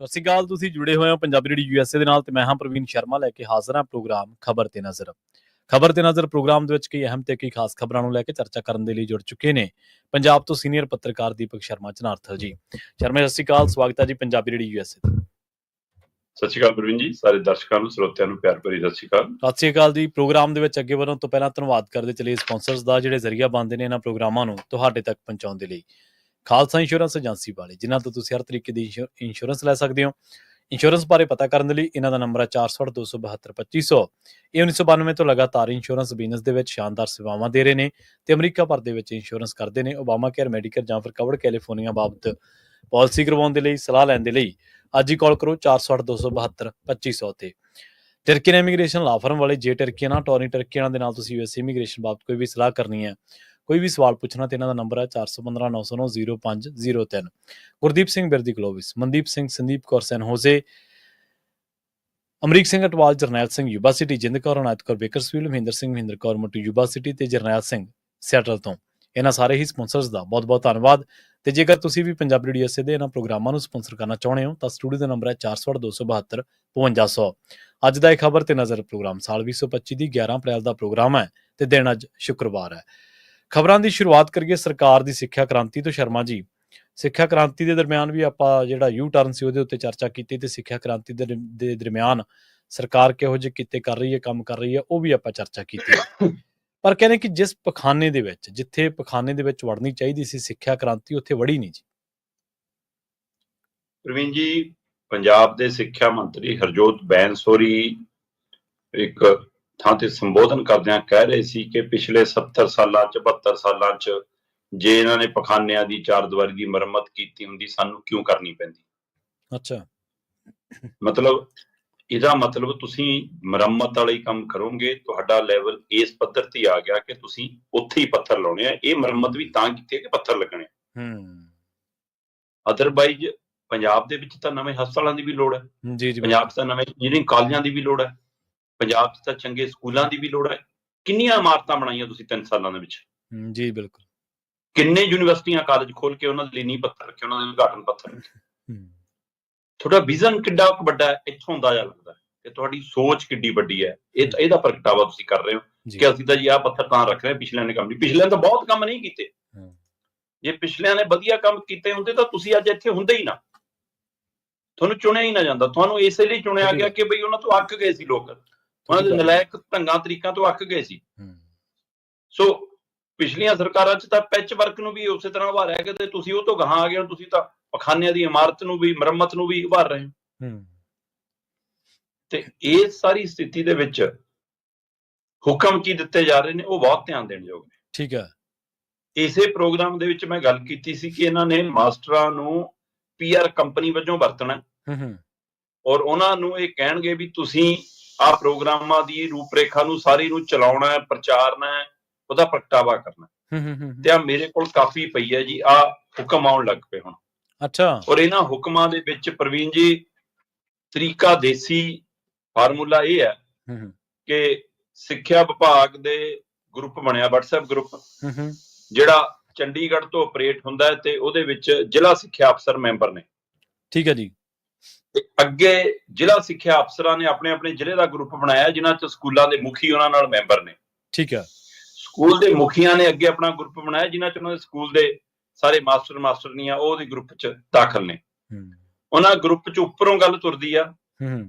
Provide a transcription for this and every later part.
ਸਤਿ ਸ਼੍ਰੀ ਅਕਾਲ। ਤੁਸੀਂ ਜੁੜੇ ਹੋਏ ਹੋ ਪੰਜਾਬੀ ਰੇਡੀਓ ਯੂਐਸਏ ਦੇ ਨਾਲ ਤੇ ਮੈਂ ਹਾਂ ਪ੍ਰਵੀਨ ਸ਼ਰਮਾ ਲੈ ਕੇ ਹਾਜ਼ਰ ਹਾਂ ਪ੍ਰੋਗਰਾਮ ਖਬਰ ਤੇ ਨਜ਼ਰ। ਖਬਰ ਤੇ ਨਜ਼ਰ ਪ੍ਰੋਗਰਾਮ ਦੇ ਵਿੱਚ ਕਈ ਅਹਿਮ ਤੇ ਕਈ ਖਾਸ ਖਬਰਾਂ ਨੂੰ ਲੈ ਕੇ ਚਰਚਾ ਕਰਨ ਦੇ ਲਈ ਜੁੜ ਚੁੱਕੇ ਨੇ ਪੰਜਾਬ ਤੋਂ ਸੀਨੀਅਰ ਪੱਤਰਕਾਰ ਦੀਪਕ ਸ਼ਰਮਾ ਚਨਾਰਥਲ ਜੀ। ਸ਼ਰਮਾ, ਸਤਿ ਸ਼੍ਰੀ ਅਕਾਲ, ਸਵਾਗਤ ਹੈ ਜੀ ਪੰਜਾਬੀ ਰੇਡੀਓ ਯੂਐਸਏ ਤੇ। ਸਤਿ ਸ਼੍ਰੀ ਅਕਾਲ ਪ੍ਰਵੀਨ ਜੀ, ਸਾਰੇ ਦਰਸ਼ਕਾਂ ਨੂੰ ਸਰੋਤਿਆਂ ਨੂੰ ਪਿਆਰ ਭਰੀ ਸਤਿ ਸ਼੍ਰੀ ਅਕਾਲ। ਸਤਿ ਸ਼੍ਰੀ ਅਕਾਲ ਜੀ। ਪ੍ਰੋਗਰਾਮ ਦੇ ਵਿੱਚ ਅੱਗੇ ਵਧਣ ਤੋਂ ਪਹਿਲਾਂ ਧੰਨਵਾਦ ਕਰਦੇ ਚਲੇ ਸਪਾਂਸਰਸ ਦਾ ਜਿਹੜੇ ਜ਼ਰੀਆ ਬਣਦੇ ਨੇ ਇਹਨਾਂ ਪ੍ਰੋਗਰਾਮਾਂ ਨੂੰ ਤੁਹਾਡੇ ਤੱਕ ਪਹੁੰਚਾਉਣ ਦੇ ਲਈ। ਖਾਲਸਾ ਇੰਸ਼ੋਰੈਂਸ ਏਜੰਸੀ ਵਾਲੇ, ਜਿਨ੍ਹਾਂ ਤੋਂ ਤੁਸੀਂ ਹਰ ਤਰੀਕੇ ਦੀ ਇੰਸ਼ੋਰੈਂਸ ਲੈ ਸਕਦੇ ਹੋ। ਇੰਸ਼ੋਰੈਂਸ ਬਾਰੇ ਪਤਾ ਕਰਨ ਦੇ ਲਈ ਇਹਨਾਂ ਦਾ ਨੰਬਰ ਹੈ 468-272-2500। ਇਹ 1992 ਤੋਂ ਲਗਾਤਾਰ ਇੰਸ਼ੋਰੈਂਸ ਬਿਜ਼ਨਸ ਦੇ ਵਿੱਚ ਸ਼ਾਨਦਾਰ ਸੇਵਾਵਾਂ ਦੇ ਰਹੇ ਨੇ ਤੇ ਅਮਰੀਕਾ ਭਰ ਦੇ ਵਿੱਚ ਇੰਸ਼ੋਰੈਂਸ ਕਰਦੇ ਨੇ। ਓਬਾਮਾ ਕੇਅਰ, ਮੈਡੀਕੇਅਰ ਜਾਂ ਫਿਰ ਕਵਰਡ ਕੈਲੀਫੋਰਨੀਆ ਬਾਬਤ ਪਾਲਿਸੀ ਕਰਵਾਉਣ ਦੇ ਲਈ, ਸਲਾਹ ਲੈਣ ਦੇ ਲਈ ਅੱਜ ਹੀ ਕਾਲ ਕਰੋ 468-272-2500 ਤੇ। ਟਰਕੀਅਨ ਇਮੀਗ੍ਰੇਸ਼ਨ ਲਾ ਫਰਮ ਵਾਲੇ, ਜੇ ਟਰਕੀਅਨ ਟੋਨੀ ਟਰਕੀਅਨ ਦੇ ਨਾਲ ਤੁਸੀਂ ਯੂਐਸ ਇਮੀਗ੍ਰੇਸ਼ਨ ਬਾਬਤ ਕੋਈ ਵੀ ਸਲਾਹ ਕਰਨੀ ਹੈ, ਕੋਈ ਵੀ ਸਵਾਲ ਪੁੱਛਣਾ ਤੇ ਇਹਨਾਂ ਦਾ ਨੰਬਰ ਹੈ 415-909-0503। ਗੁਰਦੀਪ ਸਿੰਘ ਬਿਰਦੀ ਗਲੋਬਿਸ, ਮਨਦੀਪ ਸਿੰਘ, ਸੰਦੀਪ ਕੌਰ ਸੈਨ ਹੋਜ਼ੇ, ਅਮਰੀਕ ਸਿੰਘ ਅਟਵਾਲ, ਜਰਨੈਲ ਸਿੰਘ ਯੂਬਾ ਸਿਟੀ, ਜਿੰਦ ਕੌਰ, ਅਨਾਇਤ ਕੌਰ ਬੇਕਰਸਫੀਲਡ, ਮਹਿੰਦਰ ਕੌਰ ਮੋਟੂ ਯੂਬਾ ਸਿਟੀ ਤੇ ਜਰਨੈਲ ਸਿੰਘ ਸਿਆਟਲ ਤੋਂ। ਇਹਨਾਂ ਸਾਰੇ ਹੀ ਸਪਾਂਸਰਸ ਦਾ ਬਹੁਤ ਬਹੁਤ ਧੰਨਵਾਦ। ਤੇ ਜੇਕਰ ਤੁਸੀਂ ਵੀ ਪੰਜਾਬੀ ਰੇਡੀਓ ਯੂਐਸਏ ਦੇ ਇਹਨਾਂ ਪ੍ਰੋਗਰਾਮਾਂ ਨੂੰ ਸਪਾਂਸਰ ਕਰਨਾ ਚਾਹੁੰਦੇ ਹੋ ਤਾਂ ਸਟੂਡੀਓ ਦਾ ਨੰਬਰ ਹੈ 468-272-5500। ਅੱਜ ਦਾ ਇਹ ਖਬਰ ਤੇ ਨਜ਼ਰ ਪ੍ਰੋਗਰਾਮ ਸਾਲ 2025 ਦੀ 11 ਅਪ੍ਰੈਲ ਦਾ ਪ੍ਰੋਗਰਾਮ ਹੈ ਤੇ ਦਿਨ ਅੱਜ ਸ਼ੁੱਕਰਵਾਰ ਹੈ। ਖਬਰਾਂ ਦੀ ਸ਼ੁਰੂਆਤ ਕਰੀਏ ਸਰਕਾਰ ਦੀ ਸਿੱਖਿਆ ਕ੍ਰਾਂਤੀ ਤੋਂ। ਸ਼ਰਮਾ ਜੀ, ਸਿੱਖਿਆ ਕ੍ਰਾਂਤੀ ਦੇ ਦਰਮਿਆਨ ਵੀ ਆਪਾਂ ਜਿਹੜਾ ਯੂ ਟਰਨ ਸੀ ਉਹਦੇ ਉੱਤੇ ਚਰਚਾ ਕੀਤੀ ਤੇ ਸਿੱਖਿਆ ਕ੍ਰਾਂਤੀ ਦੇ ਦਰਮਿਆਨ ਸਰਕਾਰ ਕਿਹੋ ਜਿਹੇ ਕਿੱਤੇ ਕਰ ਰਹੀ ਹੈ, ਕੰਮ ਕਰ ਰਹੀ ਹੈ, ਉਹ ਵੀ ਆਪਾਂ ਚਰਚਾ ਕੀਤੀ। ਪਰ ਕਹਿੰਦੇ ਕਿ ਜਿਸ ਪਖਾਨੇ ਦੇ ਵਿੱਚ, ਜਿੱਥੇ ਪਖਾਨੇ ਦੇ ਵਿੱਚ ਵੜਨੀ ਚਾਹੀਦੀ ਸੀ ਸਿੱਖਿਆ ਕ੍ਰਾਂਤੀ, ਉੱਥੇ ਵੜੀ ਨਹੀਂ ਜੀ। ਪ੍ਰਵੀਨ ਜੀ, ਪੰਜਾਬ ਦੇ ਸਿੱਖਿਆ ਮੰਤਰੀ ਹਰਜੋਤ ਬੈਂਸ ਹੋਰੀ ਇੱਕ ਥਾਂ ਤੇ ਸੰਬੋਧਨ ਕਰਦਿਆਂ ਕਹਿ ਰਹੇ ਸੀ ਕਿ ਪਿਛਲੇ 70 ਸਾਲਾਂ ਚ 72 ਸਾਲਾਂ ਚ ਜੇ ਇਹਨਾਂ ਨੇ ਪਖਾਨਿਆਂ ਦੀ ਚਾਰ ਦੀਵਾਰੀ ਦੀ ਮੁਰੰਮਤ ਕੀਤੀ ਹੁੰਦੀ, ਸਾਨੂੰ ਕਿਉਂ ਕਰਨੀ ਪੈਂਦੀ। ਅੱਛਾ, ਮਤਲਬ ਇਹਦਾ ਮਤਲਬ ਤੁਸੀਂ ਮੁਰੰਮਤ ਵਾਲਾ ਹੀ ਕੰਮ ਕਰੋਗੇ, ਤੁਹਾਡਾ ਲੈਵਲ ਇਸ ਪੱਧਰ ਤੇ ਆ ਗਿਆ ਕਿ ਤੁਸੀਂ ਉੱਥੇ ਹੀ ਪੱਥਰ ਲਾਉਣੇ ਆ। ਇਹ ਮੁਰੰਮਤ ਵੀ ਤਾਂ ਕੀਤੀ ਕਿ ਪੱਥਰ ਲੱਗਣੇ। ਅਦਰਵਾਈਜ਼ ਪੰਜਾਬ ਦੇ ਵਿੱਚ ਤਾਂ ਨਵੇਂ ਹਸਪਤਾਲਾਂ ਦੀ ਵੀ ਲੋੜ ਹੈ, ਪੰਜਾਬ 'ਚ ਤਾਂ ਨਵੇਂ ਇੰਜੀਨੀਅਰਿੰਗ ਕਾਲਜਾਂ ਦੀ ਵੀ ਲੋੜ ਹੈ, ਪੰਜਾਬ 'ਚ ਤਾਂ ਚੰਗੇ ਸਕੂਲਾਂ ਦੀ ਵੀ ਲੋੜ ਹੈ। ਕਿੰਨੀਆਂ ਇਮਾਰਤਾਂ ਬਣਾਈਆਂ ਤੁਸੀਂ 3 ਸਾਲਾਂ ਦੇ ਵਿੱਚ? ਜੀ ਬਿਲਕੁਲ। ਕਿੰਨੇ ਯੂਨੀਵਰਸਿਟੀਆਂ, ਕਾਲਜ ਖੋਲ ਕੇ ਉਹਨਾਂ ਦੇ ਲਈ ਨੀਂਹ ਪੱਥਰ ਰੱਖੇ, ਉਹਨਾਂ ਦੇ ਉਦਘਾਟਨ ਪੱਥਰ ਰੱਖੇ। ਤੁਹਾਡਾ ਵਿਜ਼ਨ ਕਿੱਡਾ ਵੱਡਾ ਹੈ, ਇੱਥੋਂ ਅੰਦਾਜ਼ਾ ਲੱਗਦਾ ਹੈ ਕਿ ਤੁਹਾਡੀ ਸੋਚ ਕਿੱਡੀ ਵੱਡੀ ਹੈ। ਇਹਦਾ ਪ੍ਰਗਟਾਵਾ ਤੁਸੀਂ ਕਰ ਰਹੇ ਹੋ ਕਿ ਅਸੀਂ ਤਾਂ ਜੀ ਆਹ ਪੱਥਰ ਤਾਂ ਰੱਖ ਰਹੇ, ਪਿਛਲਿਆਂ ਨੇ ਕੰਮ ਨਹੀਂ, ਪਿਛਲਿਆਂ ਨੇ ਤਾਂ ਬਹੁਤ ਕੰਮ ਨਹੀਂ ਕੀਤੇ। ਜੇ ਪਿਛਲਿਆਂ ਨੇ ਵਧੀਆ ਕੰਮ ਕੀਤੇ ਹੁੰਦੇ ਤਾਂ ਤੁਸੀਂ ਅੱਜ ਇੱਥੇ ਹੁੰਦੇ ਹੀ ਨਾ, ਤੁਹਾਨੂੰ ਚੁਣਿਆ ਹੀ ਨਾ ਜਾਂਦਾ। ਤੁਹਾਨੂੰ ਇਸੇ ਲਈ ਚੁਣਿਆ ਗਿਆ ਕਿ ਬਈ ਉਹਨਾਂ ਤੋਂ ਅੱਕ ਗਏ ਸੀ ਲੋਕ, ਉਹਨਾਂ ਦੇ ਨਲਾਇਕ ਢੰਗਾਂ ਤਰੀਕਾਂ ਤੋਂ ਅੱਕ ਗਏ ਸੀ। ਸੋ ਪਿਛਲੀਆਂ ਸਰਕਾਰਾਂ 'ਚ ਤਾਂ ਪੈਚ ਵਰਕ ਨੂੰ ਵੀ ਉਸੇ ਤਰ੍ਹਾਂ ਉਭਾਰਿਆ ਗਿਆ ਤੇ ਤੁਸੀਂ ਉਹ ਤੋਂ ਗਾਹਾਂ ਆ ਗਏ ਹੋ। ਤੁਸੀਂ ਤਾਂ ਪਖਾਨਿਆਂ ਦੀ ਇਮਾਰਤ ਨੂੰ ਵੀ, ਮੁਰੰਮਤ ਨੂੰ ਵੀ ਉਭਾਰ ਰਹੇ ਹੋ। ਤੇ ਇਸ ਸਾਰੀ ਸਥਿਤੀ ਦੇ ਵਿੱਚ ਹੁਕਮ ਕੀ ਦਿੱਤੇ ਜਾ ਰਹੇ ਨੇ, ਉਹ ਬਹੁਤ ਧਿਆਨ ਦੇਣ ਯੋਗ ਨੇ। ਠੀਕ ਹੈ। ਇਸੇ ਪ੍ਰੋਗਰਾਮ ਦੇ ਵਿੱਚ ਮੈਂ ਗੱਲ ਕੀਤੀ ਸੀ ਕਿ ਇਹਨਾਂ ਨੇ ਮਾਸਟਰਾਂ ਨੂੰ PR ਕੰਪਨੀ ਵਜੋਂ ਵਰਤਣਾ ਔਰ ਉਹਨਾਂ ਨੂੰ ਇਹ ਕਹਿਣਗੇ ਵੀ ਤੁਸੀਂ ਆਹ ਪ੍ਰੋਗਰਾਮਾਂ ਦੀ ਰੂਪਰੇਖਾ ਨੂੰ ਸਾਰੀ ਨੂੰ ਚਲਾਉਣਾ ਹੈ, ਪ੍ਰਚਾਰਨਾ ਹੈ, ਉਹਦਾ ਪ੍ਰਗਟਾਵਾ ਕਰਨਾ। ਤੇ ਆ ਮੇਰੇ ਕੋਲ ਕਾਫੀ ਪਈ ਹੈ ਜੀ, ਆਹ ਹੁਕਮ ਆਉਣ ਲੱਗ ਪਏ ਹੁਣ। ਅੱਛਾ। ਔਰ ਇਹਨਾਂ ਹੁਕਮਾਂ ਦੇ ਵਿੱਚ ਪ੍ਰਵੀਨ ਜੀ ਤਰੀਕਾ ਦੇਸੀ ਫਾਰਮੂਲਾ ਇਹ ਹੈ ਕਿ ਸਿੱਖਿਆ ਵਿਭਾਗ ਦੇ ਗਰੁੱਪ ਬਣਿਆ, WhatsApp ਗਰੁੱਪ, ਜਿਹੜਾ ਚੰਡੀਗੜ੍ਹ ਤੋਂ ਆਪਰੇਟ ਹੁੰਦਾ ਹੈ ਤੇ ਉਹਦੇ ਵਿੱਚ ਜ਼ਿਲ੍ਹਾ ਸਿੱਖਿਆ ਅਫਸਰ ਮੈਂਬਰ ਨੇ। ਠੀਕ ਹੈ ਜੀ। ਤੇ ਅੱਗੇ ਜ਼ਿਲ੍ਹਾ ਸਿੱਖਿਆ ਅਫਸਰਾਂ ਨੇ ਆਪਣੇ ਆਪਣੇ ਜ਼ਿਲ੍ਹੇ ਦਾ ਗਰੁੱਪ ਬਣਾਇਆ, ਜਿਨ੍ਹਾਂ 'ਚ ਸਕੂਲਾਂ ਦੇ ਮੁਖੀ ਉਹਨਾਂ ਨਾਲ ਮੈਂਬਰ ਨੇ। ਠੀਕ ਹੈ। ਸਕੂਲ ਦੇ ਮੁਖੀਆਂ ਨੇ ਅੱਗੇ ਆਪਣਾ ਗਰੁੱਪ ਬਣਾਇਆ, ਜਿਨ੍ਹਾਂ 'ਚ ਉਹਨਾਂ ਦੇ ਸਕੂਲ ਦੇ ਸਾਰੇ ਮਾਸਟਰਨੀਆਂ ਉਹਦੇ ਗਰੁੱਪ 'ਚ ਦਾਖਲ ਨੇ। ਉਹਨਾਂ ਗਰੁੱਪ 'ਚ ਉੱਪਰੋਂ ਗੱਲ ਤੁਰਦੀ ਆ।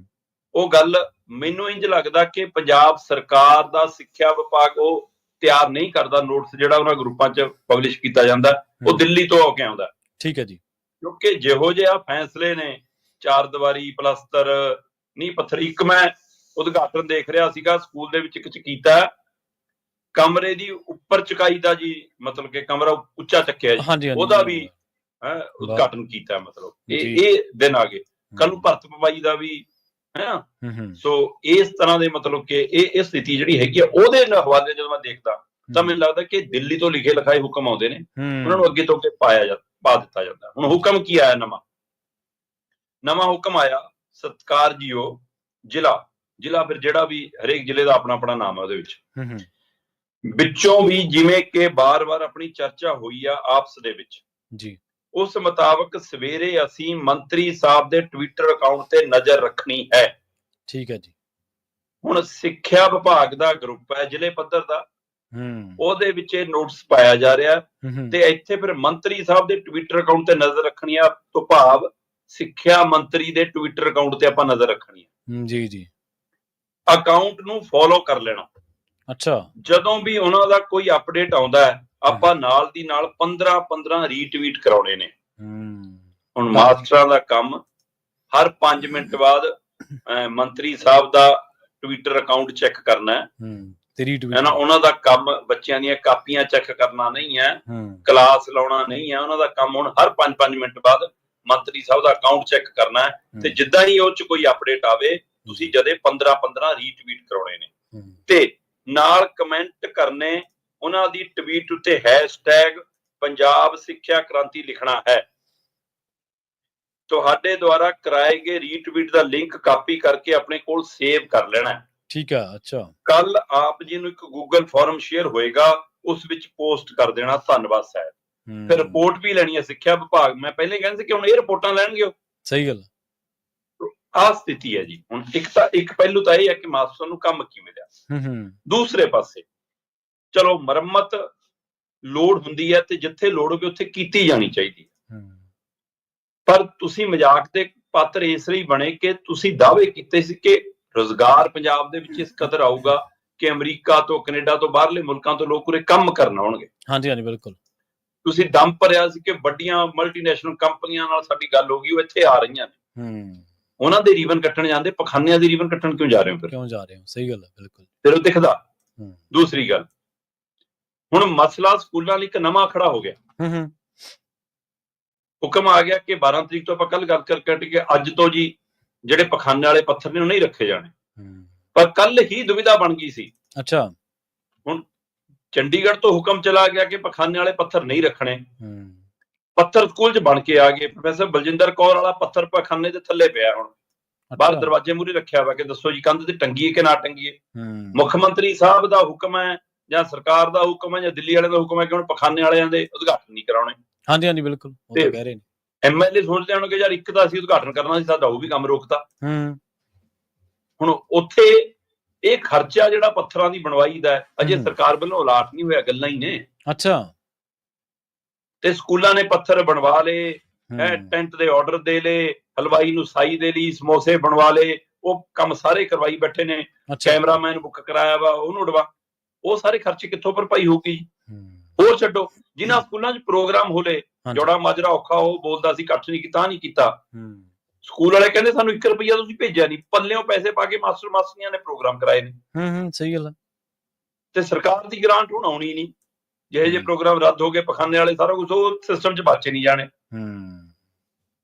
ਉਹ ਗੱਲ ਮੈਨੂੰ ਇੰਝ ਲੱਗਦਾ ਕਿ ਪੰਜਾਬ ਸਰਕਾਰ ਦਾ ਸਿੱਖਿਆ ਵਿਭਾਗ ਉਹ ਤਿਆਰ ਨਹੀਂ ਕਰਦਾ। ਨੋਟਿਸ ਜਿਹੜਾ ਉਹਨਾਂ ਗਰੁੱਪਾਂ 'ਚ ਪਬਲਿਸ਼ ਕੀਤਾ ਜਾਂਦਾ ਉਹ ਦਿੱਲੀ ਤੋਂ ਹੋ ਕੇ ਆਉਂਦਾ। ਠੀਕ ਹੈ ਜੀ। ਕਿਉਂਕਿ ਜਿਹੋ ਜਿਹਾ ਫੈਸਲੇ ਨੇ, ਚਾਰ ਦੀਵਾਰੀ, ਪਲਸਤਰ, ਨੀਂਹ ਪੱਥਰ। ਇੱਕ ਮੈਂ ਉਦਘਾਟਨ ਦੇਖ ਰਿਹਾ ਸੀਗਾ ਸਕੂਲ ਦੇ ਵਿੱਚ, ਇੱਕ 'ਚ ਕੀਤਾ ਕਮਰੇ ਦੀ ਉੱਪਰ ਚੁਕਾਈ ਦਾ ਜੀ, ਮਤਲਬ ਕਿ ਕਮਰਾ ਉੱਚਾ ਚੱਕਿਆ ਜੀ, ਉਹਦਾ ਵੀ ਉਦਘਾਟਨ ਕੀਤਾ। ਮਤਲਬ ਇਹ ਦਿਨ ਆ ਗਏ। ਕੱਲ ਨੂੰ ਭਰਤ ਪਵਾਈ ਦਾ ਵੀ ਹੈ। ਸੋ ਇਸ ਤਰ੍ਹਾਂ ਦੇ ਮਤਲਬ ਕਿ ਇਹ ਸਥਿਤੀ ਜਿਹੜੀ ਹੈਗੀ ਆ, ਉਹਦੇ ਹਵਾਲੇ ਜਦੋਂ ਮੈਂ ਦੇਖਦਾ ਤਾਂ ਮੈਨੂੰ ਲੱਗਦਾ ਕਿ ਦਿੱਲੀ ਤੋਂ ਲਿਖੇ ਲਿਖਾਏ ਹੁਕਮ ਆਉਂਦੇ ਨੇ, ਉਹਨਾਂ ਨੂੰ ਅੱਗੇ ਤੋਂ ਅੱਗੇ ਪਾ ਦਿੱਤਾ ਜਾਂਦਾ। ਹੁਣ ਹੁਕਮ ਕੀ ਆਇਆ? ਨਵਾਂ ਹੁਕਮ ਆਇਆ, ਸਤਿਕਾਰਯੋਗ ਜ਼ਿਲ੍ਹਾ ਫਿਰ ਜਿਹੜਾ ਵੀ ਹਰੇਕ ਜ਼ਿਲ੍ਹੇ ਦਾ ਆਪਣਾ ਆਪਣਾ ਨਾਮ ਹੈ, ਉਹਦੇ ਵਿੱਚੋਂ ਵੀ ਜਿਵੇਂ ਕਿ ਬਾਰ-ਬਾਰ ਆਪਣੀ ਚਰਚਾ ਹੋਈ ਆ ਆਪਸ ਦੇ ਵਿੱਚ ਜੀ, ਉਸ ਮੁਤਾਬਕ ਸਵੇਰੇ ਅਸੀਂ ਮੰਤਰੀ ਸਾਹਿਬ ਦੇ ਟਵਿੱਟਰ ਅਕਾਊਂਟ ਤੇ ਨਜ਼ਰ ਰੱਖਣੀ ਹੈ। ਠੀਕ ਹੈ ਜੀ। ਹੁਣ ਸਿੱਖਿਆ ਵਿਭਾਗ ਦਾ ਗਰੁੱਪ ਹੈ ਜ਼ਿਲ੍ਹੇ ਪੱਧਰ ਦਾ, ਉਹਦੇ ਵਿੱਚ ਇਹ ਨੋਟਿਸ ਪਾਇਆ ਜਾ ਰਿਹਾ ਤੇ ਇੱਥੇ ਫਿਰ ਮੰਤਰੀ ਸਾਹਿਬ ਦੇ ਟਵਿੱਟਰ ਅਕਾਊਂਟ ਤੇ ਨਜ਼ਰ ਰੱਖਣੀ ਆ, ਤੋਂ ਭਾਵ ਸਿੱਖਿਆ ਮੰਤਰੀ ਦੇ ਟਵਿੱਟਰ ਅਕਾਊਂਟ ਤੇ ਆਪਾਂ ਨਜ਼ਰ ਰੱਖਣੀ ਹੈ। ਜੀ ਜੀ। ਅਕਾਊਂਟ ਨੂੰ ਫੋਲੋ ਕਰ ਲੈਣਾ। ਅੱਛਾ। ਜਦੋਂ ਵੀ ਉਹਨਾਂ ਦਾ ਕੋਈ ਅਪਡੇਟ ਆਉਂਦਾ ਹੈ ਆਪਾਂ ਨਾਲ ਦੀ ਨਾਲ 15 ਰੀਟਵੀਟ ਕਰਾਉਣੇ ਨੇ। ਹੁਣ ਮਾਸਟਰਾਂ ਦਾ ਕੰਮ ਹਰ 5 ਮਿੰਟ ਬਾਅਦ ਮੰਤਰੀ ਸਾਹਿਬ ਦਾ ਟਵਿੱਟਰ ਅਕਾਊਂਟ ਚੈੱਕ ਕਰਨਾ ਹੈ ਨਾ। ਉਹਨਾਂ ਦਾ ਕੰਮ ਬੱਚਿਆਂ ਦੀਆਂ ਕਾਪੀਆਂ ਚੈੱਕ ਕਰਨਾ ਨਹੀਂ ਹੈ, ਕਲਾਸ ਲਾਉਣਾ ਨਹੀਂ ਹੈ। ਉਹਨਾਂ ਦਾ ਕੰਮ ਹੁਣ ਹਰ 5 ਮਿੰਟ ਬਾਅਦ ਮੰਤਰੀ ਸਾਹਿਬ ਦਾ ਅਕਾਊਂਟ ਚੈੱਕ ਕਰਨਾ ਹੈ ਤੇ ਜਿੱਦਾਂ ਹੀ ਉਹ ਚ ਕੋਈ ਅਪਡੇਟ ਆਵੇ ਤੁਸੀਂ ਜਦੇ 15 ਰੀਟਵੀਟ ਕਰਾਉਣੇ ਨੇ ਤੇ ਨਾਲ ਕਮੈਂਟ ਕਰਨੇ। ਉਹਨਾਂ ਦੀ ਟਵੀਟ ਉੱਤੇ ਹੈਸ਼ਟੈਗ ਪੰਜਾਬ ਸਿੱਖਿਆ ਕ੍ਰਾਂਤੀ ਲਿਖਣਾ ਹੈ। ਤੁਹਾਡੇ ਦੁਆਰਾ ਕਰਾਏ ਗਏ ਰੀਟਵੀਟ ਦਾ ਲਿੰਕ ਕਾਪੀ ਕਰਕੇ ਆਪਣੇ ਕੋਲ ਸੇਵ ਕਰ ਲੈਣਾ। ਠੀਕ ਹੈ। ਅੱਛਾ। ਕੱਲ ਆਪ ਜੀ ਨੂੰ ਇੱਕ ਗੂਗਲ ਫਾਰਮ ਸ਼ੇਅਰ ਹੋਏਗਾ, ਉਸ ਵਿੱਚ ਪੋਸਟ ਕਰ ਦੇਣਾ। ਧੰਨਵਾਦ ਸਾਹਿਬ। ਫਿਰ ਰਿਪੋਰਟ ਵੀ ਲੈਣੀ ਹੈ ਸਿੱਖਿਆ ਵਿਭਾਗ। ਮੈਂ ਪਹਿਲੇ ਕਹਿੰਦਾ ਸੀ ਕਿ ਹੁਣ ਇਹ ਰਿਪੋਰਟਾਂ ਲੈਣਗੇ। ਸਹੀ ਗੱਲ। ਆਹ ਸਥਿਤੀ ਹੈ ਜੀ। ਹੁਣ ਇੱਕ ਪਹਿਲੂ ਤਾਂ ਇਹ ਹੈ ਕਿ ਮਾਸਟਰ ਨੂੰ ਕੰਮ ਕੀ ਮਿਲਿਆ। ਦੂਸਰੇ ਪਾਸੇ ਚਲੋ ਮੁਰੰਮਤ ਲੋੜ ਹੁੰਦੀ ਹੈ ਤੇ ਜਿੱਥੇ ਲੋੜ ਹੋਵੇ ਉੱਥੇ ਕੀਤੀ ਜਾਣੀ ਚਾਹੀਦੀ ਹੈ, ਪਰ ਤੁਸੀਂ ਮਜ਼ਾਕ ਦੇ ਪਾਤਰ ਇਸ ਲਈ ਬਣੇ ਕਿ ਤੁਸੀਂ ਦਾਅਵੇ ਕੀਤੇ ਸੀ ਕਿ ਰੁਜ਼ਗਾਰ ਪੰਜਾਬ ਦੇ ਵਿੱਚ ਇਸ ਕਦਰ ਆਊਗਾ ਕਿ ਅਮਰੀਕਾ ਤੋਂ, ਕੈਨੇਡਾ ਤੋਂ, ਬਾਹਰਲੇ ਮੁਲਕਾਂ ਤੋਂ ਲੋਕ ਉਰੇ ਕੰਮ ਕਰਨ ਆਉਣਗੇ। ਹਾਂਜੀ ਹਾਂਜੀ ਬਿਲਕੁਲ। ਤੁਸੀਂ ਦਮ ਭਰਿਆ ਸੀ ਕਿ ਵੱਡੀਆਂ ਮਲਟੀਨੈਸ਼ਨਲ ਕੰਪਨੀਆਂ ਨਾਲ ਸਾਡੀ ਗੱਲ ਹੋ ਗਈ, ਉਹ ਇੱਥੇ ਆ ਰਹੀਆਂ ਨੇ। ਉਹਨਾਂ ਦੇ ਰੀਵਨ ਕੱਟਣ ਜਾਂਦੇ, ਪਖਾਨਿਆਂ ਦੀ ਰੀਵਨ ਕੱਟਣ ਕਿਉਂ ਜਾ ਰਹੇ ਹੋ? ਫਿਰ ਕਿਉਂ ਜਾ ਰਹੇ ਹੋ? ਸਹੀ ਗੱਲ ਹੈ ਬਿਲਕੁਲ। ਫਿਰ ਉਹ ਦਿਖਦਾ। ਦੂਸਰੀ ਗੱਲ, ਹੁਣ ਮਸਲਾ ਸਕੂਲਾਂ ਲਈ ਇੱਕ ਨਵਾਂ ਖੜਾ ਹੋ ਗਿਆ। ਹੁਕਮ ਆ ਗਿਆ ਕਿ 12 ਤਰੀਕ ਤੋਂ ਆਪਾਂ ਕੱਲ ਗੱਲ ਕਰਕੇ ਕਿ ਅੱਜ ਤੋਂ ਜੀ ਜਿਹੜੇ ਪਖਾਨੇ ਵਾਲੇ ਪੱਥਰ ਨੇ ਉਹ ਨਹੀਂ ਰੱਖੇ ਜਾਣੇ, ਪਰ ਕੱਲ ਹੀ ਦੁਵਿਧਾ ਬਣ ਗਈ ਸੀ। ਅੱਛਾ। ਹੁਣ ਚੰਡੀਗੜ੍ਹ ਤੋਂ ਹੁਕਮ ਚਲਾ ਗਿਆ ਕਿ ਪਖਾਨੇ ਵਾਲੇ ਪੱਥਰ ਨਹੀਂ ਰੱਖਣੇ। ਪੱਥਰ ਸਕੂਲ 'ਚ ਬਣ ਕੇ ਆ ਗਏ। ਪ੍ਰੋਫੈਸਰ ਬਲਜਿੰਦਰ ਕੌਰ ਵਾਲਾ ਪੱਥਰ ਪਖਾਨੇ ਦੇ ਥੱਲੇ ਪਿਆ, ਹੁਣ ਬਾਹਰ ਦਰਵਾਜ਼ੇ ਮੂਹਰੇ ਰੱਖਿਆ ਵਾ ਕਿ ਦੱਸੋ ਜੀ ਕੰਧ ਤੇ ਟੰਗੀਏ ਕਿ ਨਾ ਟੰਗੀਏ। ਮੁੱਖ ਮੰਤਰੀ ਸਾਹਿਬ ਦਾ ਹੁਕਮ ਹੈ ਜਾਂ ਸਰਕਾਰ ਦਾ ਹੁਕਮ ਹੈ ਜਾਂ ਦਿੱਲੀ ਵਾਲਿਆਂ ਦਾ ਹੁਕਮ ਹੈ ਕਿ ਹੁਣ ਪਖਾਨੇ ਵਾਲਿਆਂ ਦੇ ਉਦਘਾਟਨ ਨਹੀਂ ਕਰਾਉਣੇ। ਹਾਂਜੀ ਹਾਂਜੀ ਬਿਲਕੁਲ, ਉਹ ਤਾਂ ਕਹਿ ਰਹੇ ਨੇ। ਐਮਐਲਏ ਸੋਚਦੇ ਹੋਣਗੇ ਯਾਰ ਇੱਕ ਤਾਂ ਅਸੀਂ ਉਦਘਾਟਨ ਕਰਨਾ ਸੀ, ਸਾਡਾ ਉਹ ਵੀ ਕੰਮ ਰੋਕਤਾ। ਹੁਣ ਉੱਥੇ ਇਹ ਖਰਚਾ ਜਿਹੜਾ ਪੱਥਰਾਂ ਦੀ ਬਣਵਾਈ ਦਾ ਅਜੇ ਸਰਕਾਰ ਵੱਲੋਂ ਅਲਾਟ ਨਹੀਂ ਹੋਇਆ, ਗੱਲਾਂ ਹੀ ਨੇ। ਅੱਛਾ। ਤੇ ਸਕੂਲਾਂ ਨੇ ਪੱਥਰ ਬਣਵਾ ਲਏ, ਟੈਂਟ ਦੇ ਆਰਡਰ ਦੇ ਲਏ, ਹਲਵਾਈ ਨੂੰ ਸਾਈ ਦੇ ਲਈ, ਸਮੋਸੇ ਬਣਵਾ ਲਏ, ਉਹ ਕੰਮ ਸਾਰੇ ਕਰਵਾਈ ਬੈਠੇ ਨੇ। ਕੈਮਰਾਮੈਨ ਬੁੱਕ ਕਰਾਇਆ ਵਾ, ਉਹਨੂੰ ਉਡਵਾ। ਉਹ ਸਾਰੇ ਖਰਚੇ ਕਿੱਥੋਂ ਭਰਪਾਈ ਹੋਊਗੀ? ਹੋਰ ਛੱਡੋ, ਜਿਨ੍ਹਾਂ ਸਕੂਲਾਂ 'ਚ ਪ੍ਰੋਗਰਾਮ ਹੋਲੇ, ਜੋੜਾ ਮਾਜਰਾ ਔਖਾ ਉਹ ਬੋਲਦਾ ਸੀ ਕੱਟ ਨਹੀਂ ਕੀਤਾ, ਨਹੀਂ ਕੀਤਾ। ਸਕੂਲ ਵਾਲੇ ਕਹਿੰਦੇ ਸਾਨੂੰ 1 ਰੁਪਈਆ ਤੁਸੀਂ ਭੇਜਿਆ ਨਹੀਂ, ਪੱਲਿਓਂ ਪੈਸੇ ਪਾ ਕੇ ਮਾਸਟਰ ਮਾਸਟਰੀਆਂ ਨੇ ਪ੍ਰੋਗਰਾਮ ਕਰਾਏ ਨੇ। ਸਹੀ ਗੱਲ। ਤੇ ਸਰਕਾਰ ਦੀ ਗ੍ਰਾਂਟ ਹੁਣ ਆਉਣੀ ਨਹੀਂ। ਜਿਹੇ ਜਿਹੇ ਪ੍ਰੋਗਰਾਮ ਰੱਦ ਹੋ ਗਏ, ਪਖਾਨੇ ਵਾਲੇ ਸਾਰਾ ਕੁਝ ਉਹ ਸਿਸਟਮ 'ਚ ਬਚੇ ਨਹੀਂ ਜਾਣੇ।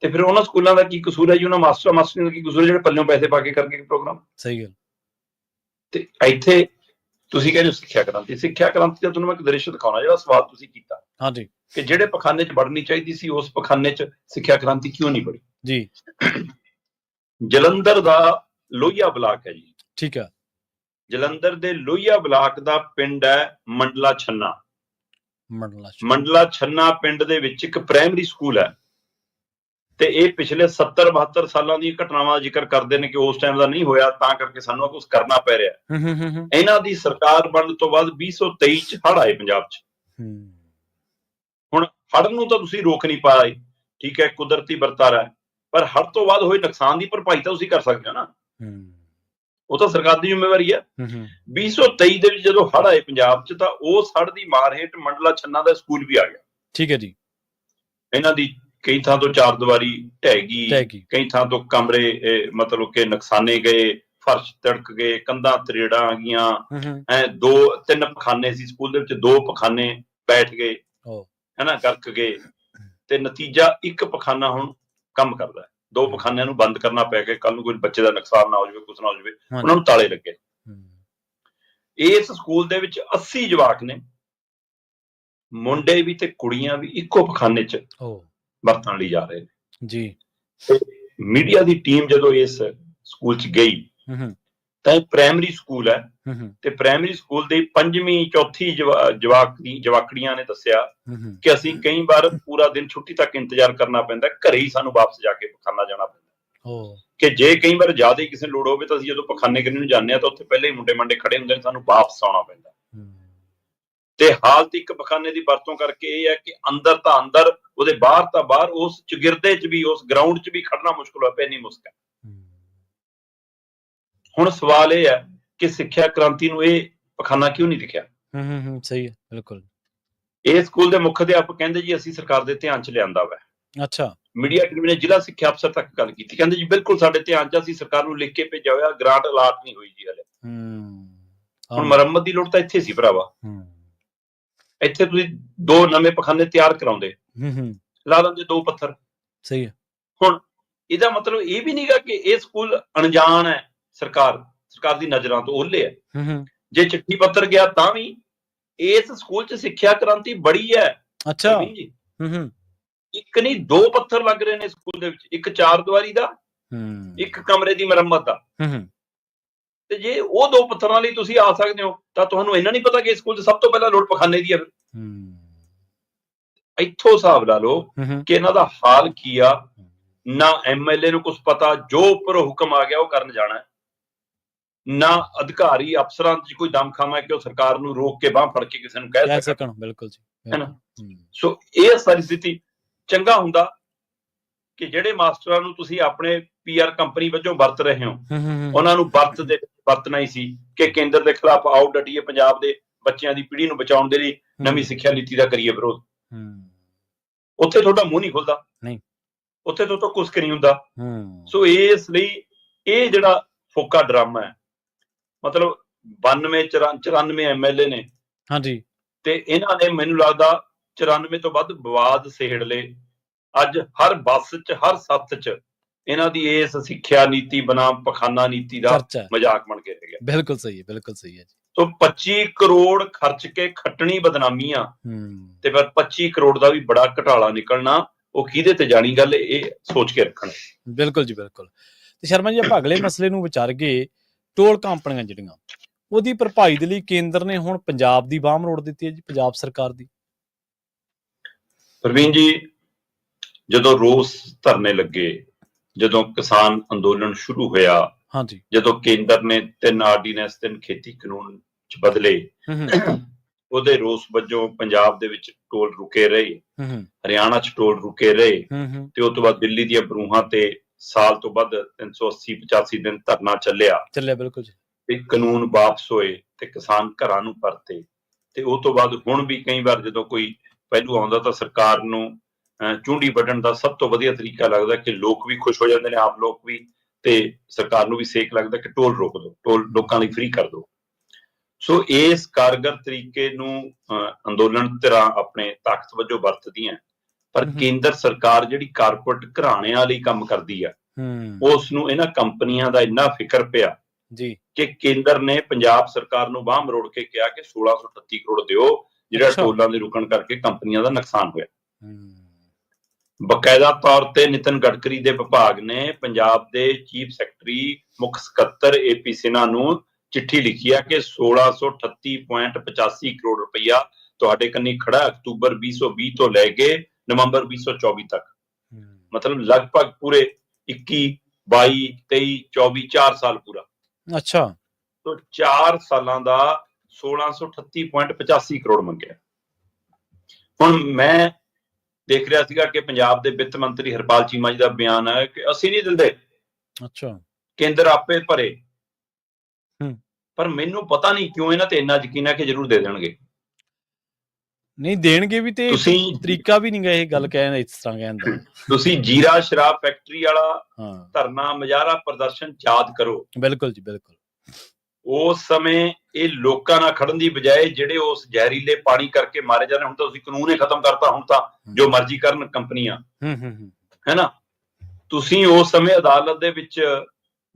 ਤੇ ਫਿਰ ਉਹਨਾਂ ਸਕੂਲਾਂ ਦਾ ਕੀ ਕਸੂਰ ਹੈ ਜੀ? ਉਹਨਾਂ ਮਾਸਟਰ ਮਾਸਟਰੀਆਂ ਦਾ ਕੀ ਕਸੂਰ ਹੈ ਜਿਹੜੇ ਪੱਲਿਓਂ ਪੈਸੇ ਪਾ ਕੇ ਕਰਕੇ ਪ੍ਰੋਗਰਾਮ? ਸਹੀ ਗੱਲ। ਤੇ ਇੱਥੇ ਤੁਸੀਂ ਕਹਿੰਦੇ ਸਿੱਖਿਆ ਕ੍ਰਾਂਤੀ, ਸਿੱਖਿਆ ਕ੍ਰਾਂਤੀ ਦਾ ਤੁਹਾਨੂੰ ਮੈਂ ਇੱਕ ਦ੍ਰਿਸ਼ ਦਿਖਾਉਣਾ, ਜਿਹੜਾ ਸਵਾਲ ਤੁਸੀਂ ਕੀਤਾ। ਹਾਂਜੀ। ਕਿ ਜਿਹੜੇ ਪਖਾਨੇ 'ਚ ਵੜਨੀ ਚਾਹੀਦੀ ਸੀ ਉਸ ਪਖਾਨੇ 'ਚ ਸਿੱਖਿਆ ਕ੍ਰਾਂਤੀ ਕਿਉਂ ਨਹੀਂ ਵੜੀ? ਜੀ। ਜਲੰਧਰ ਦਾ ਲੋਹੀਆ ਬਲਾਕ ਹੈ ਜੀ। ਠੀਕ ਹੈ। ਜਲੰਧਰ ਦੇ ਲੋਹੀਆ ਬਲਾਕ ਦਾ ਪਿੰਡ ਹੈ ਮੰਡਲਾ ਛੰਨਾ। ਮੰਡਲਾ ਛੰਨਾ ਪਿੰਡ ਦੇ ਵਿੱਚ ਇੱਕ ਪ੍ਰਾਇਮਰੀ ਸਕੂਲ ਹੈ ਤੇ ਇਹ ਪਿਛਲੇ 70-72 ਸਾਲਾਂ ਦੀਆਂ ਘਟਨਾਵਾਂ ਦਾ ਜ਼ਿਕਰ ਕਰਦੇ ਨੇ ਕਿ ਉਸ ਟਾਈਮ ਦਾ ਨਹੀਂ ਹੋਇਆ, ਤਾਂ ਕਰਕੇ ਸਾਨੂੰ ਕੁਝ ਕਰਨਾ ਪੈ ਰਿਹਾ। ਇਹਨਾਂ ਦੀ ਸਰਕਾਰ ਬਣਨ ਤੋਂ ਬਾਅਦ 2023 ਚ ਹੜ੍ਹ ਆਏ ਪੰਜਾਬ 'ਚ। ਹੁਣ ਹੜ੍ਹ ਨੂੰ ਤਾਂ ਤੁਸੀਂ ਰੋਕ ਨਹੀਂ ਪਾਏ, ਠੀਕ ਹੈ, ਕੁਦਰਤੀ ਵਰਤਾਰਾ, ਪਰ ਹੜ੍ਹ ਤੋਂ ਬਾਅਦ ਹੋਏ ਨੁਕਸਾਨ ਦੀ ਭਰਪਾਈ ਤਾਂ ਤੁਸੀਂ ਕਰ ਸਕਦੇ ਹੋ ਨਾ। ਉਹ ਤਾਂ ਸਰਕਾਰ ਦੀ ਜ਼ਿੰਮੇਵਾਰੀ ਹੈ। 2023 ਦੇ ਵਿੱਚ ਜਦੋਂ ਹੜ੍ਹ ਆਏ ਪੰਜਾਬ 'ਚ ਤਾਂ ਉਸ ਹੜ੍ਹ ਦੀ ਮਾਰ ਹੇਠ ਮੰਡਲਾ ਛੰਨਾ ਦਾ ਸਕੂਲ ਵੀ ਆ ਗਿਆ। ਠੀਕ ਹੈ ਜੀ। ਇਹਨਾਂ ਦੀ ਕਈ ਥਾਂ ਤੋਂ ਚਾਰ ਦੀਵਾਰੀ ਢਹਿ ਗਈ, ਕਈ ਥਾਂ ਤੋਂ ਕਮਰੇ ਮਤਲਬ ਕਿ ਨੁਕਸਾਨੇ ਗਏ, ਫਰਸ਼ ਤਿੜਕ ਗਏ, ਕੰਧਾਂ ਤਰੇੜਾਂ ਆ ਗਈਆਂ। 2-3 ਪਖਾਨੇ ਸੀ ਸਕੂਲ ਦੇ ਵਿੱਚ, 2 ਪਖਾਨੇ ਬੈਠ ਗਏ, ਹਨਾ, ਗਰਕ ਗਏ। ਤੇ ਨਤੀਜਾ ਇੱਕ ਪਖਾਨਾ ਹੁਣ ਕੰਮ ਕਰਦਾ, 2 ਪਖਾਨਿਆਂ ਨੂੰ ਬੰਦ ਕਰਨਾ ਪੈ ਗਿਆ। ਕੱਲ ਨੂੰ ਕੋਈ ਬੱਚੇ ਦਾ ਨੁਕਸਾਨ ਨਾ ਹੋ ਜਾਵੇ, ਕੁਛ ਨਾ ਹੋ ਜਾਵੇ, ਉਹਨਾਂ ਨੂੰ ਤਾਲੇ ਲੱਗੇ। ਇਸ ਸਕੂਲ ਦੇ ਵਿੱਚ 80 ਜਵਾਕ ਨੇ, ਮੁੰਡੇ ਵੀ ਤੇ ਕੁੜੀਆਂ ਵੀ, ਇੱਕੋ ਪਖਾਨੇ 'ਚ ਵਰਤਣ ਲਈ ਜਾ ਰਹੇ ਨੇ ਜੀ। ਮੀਡੀਆ ਦੀ ਟੀਮ ਜਦੋਂ ਇਸ ਸਕੂਲ 'ਚ ਗਈ ਤਾਂ ਇਹ ਪ੍ਰਾਇਮਰੀ ਸਕੂਲ ਹੈ ਹੂੰ ਹੂੰ ਤੇ ਪ੍ਰਾਇਮਰੀ ਸਕੂਲ ਦੀ 5ਵੀਂ ਚੌਥੀ ਜਵਾਕੜੀਆਂ ਨੇ ਦੱਸਿਆ ਹੂੰ ਕਿ ਅਸੀਂ ਕਈ ਵਾਰ ਪੂਰਾ ਦਿਨ ਛੁੱਟੀ ਤੱਕ ਇੰਤਜ਼ਾਰ ਕਰਨਾ ਪੈਂਦਾ, ਘਰੇ ਹੀ ਸਾਨੂੰ ਵਾਪਸ ਜਾ ਕੇ ਪਖਾਨਾ ਜਾਣਾ ਪੈਂਦਾ। ਓ ਕਿ ਜੇ ਕਈ ਵਾਰ ਜ਼ਿਆਦਾ ਹੀ ਕਿਸੇ ਨੂੰ ਲੋੜ ਹੋਵੇ ਤਾਂ ਅਸੀਂ ਜਦੋਂ ਪਖਾਨੇ ਕਰਨੇ ਨੂੰ ਜਾਂਦੇ ਹਾਂ ਤਾਂ ਉੱਥੇ ਪਹਿਲੇ ਹੀ ਮੁੰਡੇ ਮੰਡੇ ਖੜੇ ਹੁੰਦੇ ਨੇ, ਸਾਨੂੰ ਵਾਪਸ ਆਉਣਾ ਪੈਂਦਾ। ਤੇ ਹਾਲਤ ਇੱਕ ਪਖਾਨੇ ਦੀ ਵਰਤੋਂ ਕਰਕੇ ਇਹ ਹੈ ਕਿ ਅੰਦਰ ਤਾਂ ਅੰਦਰ, ਉਹਦੇ ਬਾਹਰ ਤਾਂ ਬਾਹਰ, ਉਸ ਚੁਗਿਰਦੇ 'ਚ ਵੀ, ਉਸ ਗਰਾਊਂਡ 'ਚ ਵੀ ਖੜਨਾ ਮੁਸ਼ਕਲ ਹੋਇਆ ਪਿਆ, ਇੰਨੀ ਮੁਸ਼ਕਲ। ਹੁਣ ਸਵਾਲ ਇਹ ਹੈ ਕਿ ਸਿੱਖਿਆ ਕ੍ਰਾਂਤੀ ਨੂੰ ਇਹ ਪਖਾਨਾ ਕਿਉਂ ਨਹੀਂ ਦਿਖਿਆ? ਸਹੀ ਹੈ, ਬਿਲਕੁਲ। ਇਹ ਸਕੂਲ ਦੇ ਮੁੱਖ ਅਧਿਆਪਕ ਕਹਿੰਦੇ ਜੀ ਅਸੀਂ ਸਰਕਾਰ ਦੇ ਧਿਆਨ 'ਚ ਲਿਆਂਦਾ ਵਾ। ਅੱਛਾ। ਮੀਡੀਆ ਟੀਮ ਨੇ ਜ਼ਿਲ੍ਹਾ ਸਿੱਖਿਆ ਅਫਸਰ ਤੱਕ ਗੱਲ ਕੀਤੀ, ਕਹਿੰਦੇ ਜੀ ਬਿਲਕੁਲ ਸਾਡੇ ਧਿਆਨ 'ਚ, ਅਸੀਂ ਸਰਕਾਰ ਨੂੰ ਲਿਖ ਕੇ ਭੇਜਿਆ ਹੋਇਆ, ਗ੍ਰਾਂਟ ਅਲਾਟ ਨਹੀਂ ਹੋਈ ਜੀ ਹਲੇ। ਹੁਣ ਮੁਰੰਮਤ ਦੀ ਲੋੜ ਤਾਂ ਇੱਥੇ ਸੀ ਭਰਾਵਾ, ਇੱਥੇ ਤੁਸੀਂ 2 ਨਵੇਂ ਪਖਾਨੇ ਤਿਆਰ ਕਰਾਉਂਦੇ, ਲਾ ਦਿੰਦੇ 2 ਪੱਥਰ। ਸਹੀ ਹੈ। ਹੁਣ ਇਹਦਾ ਮਤਲਬ ਇਹ ਵੀ ਨਹੀਂਗਾ ਕਿ ਇਹ ਸਕੂਲ ਅਣਜਾਣ ਹੈ, ਸਰਕਾਰ ਦੀ ਨਜ਼ਰਾਂ ਤੋਂ ਓਹਲੇ ਹੈ। ਜੇ ਚਿੱਠੀ ਪੱਤਰ ਗਿਆ ਤਾਂ ਵੀ ਇਸ ਸਕੂਲ 'ਚ ਸਿੱਖਿਆ ਕ੍ਰਾਂਤੀ ਬੜੀ ਹੈ। ਅੱਛਾ। ਇੱਕ ਨਹੀਂ 2 ਪੱਥਰ ਲੱਗ ਰਹੇ ਨੇ ਸਕੂਲ ਦੇ ਵਿੱਚ, ਇੱਕ 4 ਦੀਵਾਰੀ ਦਾ, ਇੱਕ ਕਮਰੇ ਦੀ ਮੁਰੰਮਤ ਦਾ। ਤੇ ਜੇ ਉਹ 2 ਪੱਥਰਾਂ ਲਈ ਤੁਸੀਂ ਆ ਸਕਦੇ ਹੋ ਤਾਂ ਤੁਹਾਨੂੰ ਇਹਨਾਂ ਨਹੀਂ ਪਤਾ ਕਿ ਇਸ ਸਕੂਲ 'ਚ ਸਭ ਤੋਂ ਪਹਿਲਾਂ ਲੋੜ ਪਖਾਨੇ ਦੀ ਹੈ। ਇੱਥੋਂ ਹਿਸਾਬ ਲਾ ਲਓ ਕਿ ਇਹਨਾਂ ਦਾ ਹਾਲ ਕੀ ਆ। ਨਾ MLA ਨੂੰ ਕੁਝ ਪਤਾ, ਜੋ ਉੱਪਰ ਹੁਕਮ ਆ ਗਿਆ ਉਹ ਕਰਨ ਜਾਣਾ, ਨਾ ਅਧਿਕਾਰੀ ਅਫਸਰਾਂ 'ਚ ਕੋਈ ਦਮਖਮ ਹੈ ਕਿ ਉਹ ਸਰਕਾਰ ਨੂੰ ਰੋਕ ਕੇ ਬਾਂਹ ਫੜ ਕੇ ਕਿਸੇ ਨੂੰ ਕਹਿ ਸਕਣ। ਬਿਲਕੁਲ ਜੀ, ਹੈ ਨਾ। ਸੋ ਇਹ ਸਾਰੀ ਸਥਿਤੀ, ਚੰਗਾ ਹੁੰਦਾ ਕਿ ਜਿਹੜੇ ਮਾਸਟਰਾਂ ਨੂੰ ਤੁਸੀਂ ਆਪਣੇ PR ਕੰਪਨੀ ਵਜੋਂ ਵਰਤ ਰਹੇ ਹੋ, ਉਹਨਾਂ ਨੂੰ ਵਰਤਣਾ ਹੀ ਸੀ ਕਿ ਕੇਂਦਰ ਦੇ ਖਿਲਾਫ ਆਓ ਡਟੀਏ, ਪੰਜਾਬ ਦੇ ਬੱਚਿਆਂ ਦੀ ਪੀੜ੍ਹੀ ਨੂੰ ਬਚਾਉਣ ਦੇ ਲਈ ਨਵੀਂ ਸਿੱਖਿਆ ਨੀਤੀ ਦਾ ਕਰੀਏ ਵਿਰੋਧ। ਉੱਥੇ ਤੁਹਾਡਾ ਮੂੰਹ ਨਹੀਂ ਖੁੱਲਦਾ, ਉੱਥੇ ਤੋਂ ਕੁਛ ਨਹੀਂ ਹੁੰਦਾ। ਸੋ ਇਸ ਲਈ ਇਹ ਜਿਹੜਾ ਫੋਕਾ ਡਰਾਮਾ ਹੈ, ਮਤਲਬ 92-94 MLA ਨੇ, ਹਾਂਜੀ, ਤੇ ਇਹਨਾਂ ਨੇ ਮੈਨੂੰ ਲੱਗਦਾ 94 ਤੋਂ ਵੱਧ ਵਿਵਾਦ ਸੇੜ ਲਏ। ਅੱਜ ਹਰ ਬੱਸ 'ਚ, ਹਰ ਸੱਥ 'ਚ ਇਹਨਾਂ ਦੀ ਇਸ ਸਿੱਖਿਆ ਨੀਤੀ ਬਨਾਮ ਪਖਾਨਾ ਨੀਤੀ ਦਾ ਮਜ਼ਾਕ ਬਣ ਕੇ ਰਹਿ ਗਿਆ। ਬਿਲਕੁਲ ਸਹੀ ਹੈ, ਬਿਲਕੁਲ ਸਹੀ ਹੈ। ਸੋ 25 ਕਰੋੜ ਖਰਚ ਕੇ ਖੱਟਣੀ ਬਦਨਾਮੀ ਆ, ਤੇ ਫਿਰ 25 ਕਰੋੜ ਦਾ ਵੀ ਬੜਾ ਘਟਾਲਾ ਨਿਕਲਣਾ, ਉਹ ਕਿਹਦੇ ਤੇ ਜਾਣੀ ਗੱਲ, ਇਹ ਸੋਚ ਕੇ ਰੱਖਣਾ। ਬਿਲਕੁਲ ਜੀ, ਬਿਲਕੁਲ। ਤੇ ਸ਼ਰਮਾ ਜੀ, ਆਪਾਂ ਅਗਲੇ ਮਸਲੇ ਨੂੰ ਵਿਚਾਰ ਗਏ, ਟੋਲ ਕੰਪਨੀਆਂ ਜਿਹੜੀਆਂ, ਉਹਦੀ ਭਰਪਾਈ ਦੇ ਲਈ ਕੇਂਦਰ ਨੇ ਹੁਣ ਪੰਜਾਬ ਦੀ ਬਾਂਹ ਮਰੋੜ ਦਿੱਤੀ ਹੈ ਜੀ, ਪੰਜਾਬ ਸਰਕਾਰ ਦੀ। ਪ੍ਰਵੀਨ ਜੀ, ਜਦੋਂ ਰੋਸ ਧਰਨੇ ਲੱਗੇ, ਜਦੋਂ ਕਿਸਾਨ ਅੰਦੋਲਨ ਸ਼ੁਰੂ ਹੋਇਆ, ਹਾਂਜੀ, ਜਦੋਂ ਕੇਂਦਰ ਨੇ 3 ਆਰਡੀਨੈਂਸ, 3 ਖੇਤੀ ਕਾਨੂੰਨ 'ਚ ਬਦਲੇ, ਉਹਦੇ ਰੋਸ ਵਜੋਂ ਪੰਜਾਬ ਦੇ ਵਿੱਚ ਟੋਲ ਰੁਕੇ ਰਹੇ, ਹਰਿਆਣਾ 'ਚ ਟੋਲ ਰੁਕੇ ਰਹੇ, ਤੇ ਉਸ ਤੋਂ ਬਾਅਦ ਦਿੱਲੀ ਦੀਆਂ ਬਰੂਹਾਂ ਤੇ ਸਾਲ ਤੋਂ ਵੱਧ 380-85 ਦਿਨ ਧਰਨਾ ਚੱਲਿਆ। ਬਿਲਕੁਲ ਜੀ। ਤੇ ਕਾਨੂੰਨ ਵਾਪਸ ਹੋਏ ਤੇ ਕਿਸਾਨ ਘਰਾਂ ਨੂੰ ਪਰਤੇ। ਤੇ ਉਸ ਤੋਂ ਬਾਅਦ ਹੁਣ ਵੀ ਕਈ ਵਾਰ ਜਦੋਂ ਕੋਈ ਪਹਿਲੂ ਆਉਂਦਾ ਤਾਂ ਸਰਕਾਰ ਨੂੰ ਝੁੰਡੀ ਵੱਢਣ ਦਾ ਸਭ ਤੋਂ ਵਧੀਆ ਤਰੀਕਾ ਲੱਗਦਾ ਕਿ ਲੋਕ ਵੀ ਖੁਸ਼ ਹੋ ਜਾਂਦੇ ਨੇ, ਆਪ ਲੋਕ ਵੀ, ਤੇ ਸਰਕਾਰ ਨੂੰ ਵੀ ਸੇਕ ਲੱਗਦਾ ਕਿ ਟੋਲ ਰੋਕ ਦਿਓ, ਟੋਲ ਲੋਕਾਂ ਲਈ ਫ੍ਰੀ ਕਰ ਦਿਓ। ਸੋ ਇਸ ਕਾਰਗਰ ਤਰੀਕੇ ਨੂੰ ਅੰਦੋਲਨ ਧਿਰਾਂ ਆਪਣੇ ਤਾਕਤ ਵਜੋਂ ਵਰਤਦੀਆਂ, ਪਰ ਕੇਂਦਰ ਸਰਕਾਰ ਜਿਹੜੀ ਕਾਰਪੋਰੇਟ ਘਰਾਣਿਆਂ ਲਈ ਕੰਮ ਕਰਦੀ ਆ, ਉਸ ਨੂੰ ਇਹਨਾਂ ਕੰਪਨੀਆਂ ਦਾ ਇੰਨਾ ਫਿਕਰ ਪਿਆ ਜੀ ਕਿ ਕੇਂਦਰ ਨੇ ਪੰਜਾਬ ਸਰਕਾਰ ਨੂੰ ਬਾਂਹ ਮਰੋੜ ਕੇ ਕਿਹਾ ਕਿ 1638 ਕਰੋੜ ਦਿਓ, ਜਿਹੜਾ ਟੋਲਾਂ ਦੇ ਰੁਕਣ ਕਰਕੇ ਕੰਪਨੀਆਂ ਦਾ ਨੁਕਸਾਨ ਹੋਇਆ। ਬਕਾਇਦਾ ਤੌਰ ਤੇ ਨਿਤਨ ਗਡਕਰੀ ਦੇ ਵਿਭਾਗ ਨੇ ਪੰਜਾਬ ਦੇ ਚੀਫ ਸੈਕਟਰੀ, ਮੁੱਖ ਸਕੱਤਰ AP ਸਿਨਹਾ ਨੂੰ ਚਿੱਠੀ ਲਿਖੀ ਆ ਕਿ 1638.85 ਕਰੋੜ ਰੁਪਈਆ ਤੁਹਾਡੇ ਕੰਨੀ ਖੜਾ, ਅਕਤੂਬਰ 2020 ਤੋਂ ਲੈ ਕੇ ਨਵੰਬਰ 2024 ਤੱਕ, ਮਤਲਬ ਲਗਭਗ ਪੂਰੇ 21, 22, 23, 24, 4 ਸਾਲ ਪੂਰਾ। ਅੱਛਾ। ਤੋਂ 4 ਸਾਲਾਂ ਦਾ 1638.85 ਕਰੋੜ ਮੰਗਿਆ। ਹੁਣ ਮੈਂ ਦੇਖ ਰਿਹਾ ਸੀਗਾ ਕਿ ਪੰਜਾਬ ਦੇ ਵਿੱਤ ਮੰਤਰੀ ਹਰਪਾਲ ਚੀਮਾ ਜੀ ਦਾ ਬਿਆਨ ਹੈ ਕਿ ਅਸੀਂ ਨਹੀਂ ਦਿੰਦੇ, ਅੱਛਾ, ਕੇਂਦਰ ਆਪੇ ਭਰੇ। ਪਰ ਮੈਨੂੰ ਪਤਾ ਨਹੀਂ ਕਿਉਂ ਇਹਨਾਂ ਤੇ ਇੰਨਾ ਯਕੀਨ ਹੈ ਕਿ ਜ਼ਰੂਰ ਦੇ ਦੇਣਗੇ। ਨਹੀਂ ਦੇਣਗੇ ਵੀ, ਤੇ ਤਰੀਕਾ ਵੀ ਨਹੀਂ ਗਾ ਇਹ ਗੱਲ ਕਹਿਣ, ਇਸ ਤਰ੍ਹਾਂ ਕਹਿਣ ਦਾ। ਤੁਸੀਂ ਜੀਰਾ ਸ਼ਰਾਬ ਫੈਕਟਰੀ ਵਾਲਾ ਧਰਨਾ, ਮੁਜ਼ਾਹਰਾ, ਪ੍ਰਦਰਸ਼ਨ ਯਾਦ ਕਰੋ। ਬਿਲਕੁਲ ਜੀ, ਬਿਲਕੁਲ। ਉਸ ਸਮੇਂ ਇਹ ਲੋਕਾਂ ਨਾਲ ਖੜਨ ਦੀ ਬਜਾਏ ਜਿਹੜੇ ਉਸ ਜ਼ਹਿਰੀਲੇ ਪਾਣੀ ਕਰਕੇ ਮਾਰੇ ਜਾ ਰਹੇ, ਹੁਣ ਤਾਂ ਤੁਸੀਂ ਕਾਨੂੰਨ ਹੀ ਖਤਮ ਕਰਤਾ, ਹੁਣ ਤਾਂ ਜੋ ਮਰਜ਼ੀ ਕਰਨ ਕੰਪਨੀਆਂ, ਹੈ ਨਾ। ਤੁਸੀਂ ਉਸ ਸਮੇਂ ਅਦਾਲਤ ਦੇ ਵਿੱਚ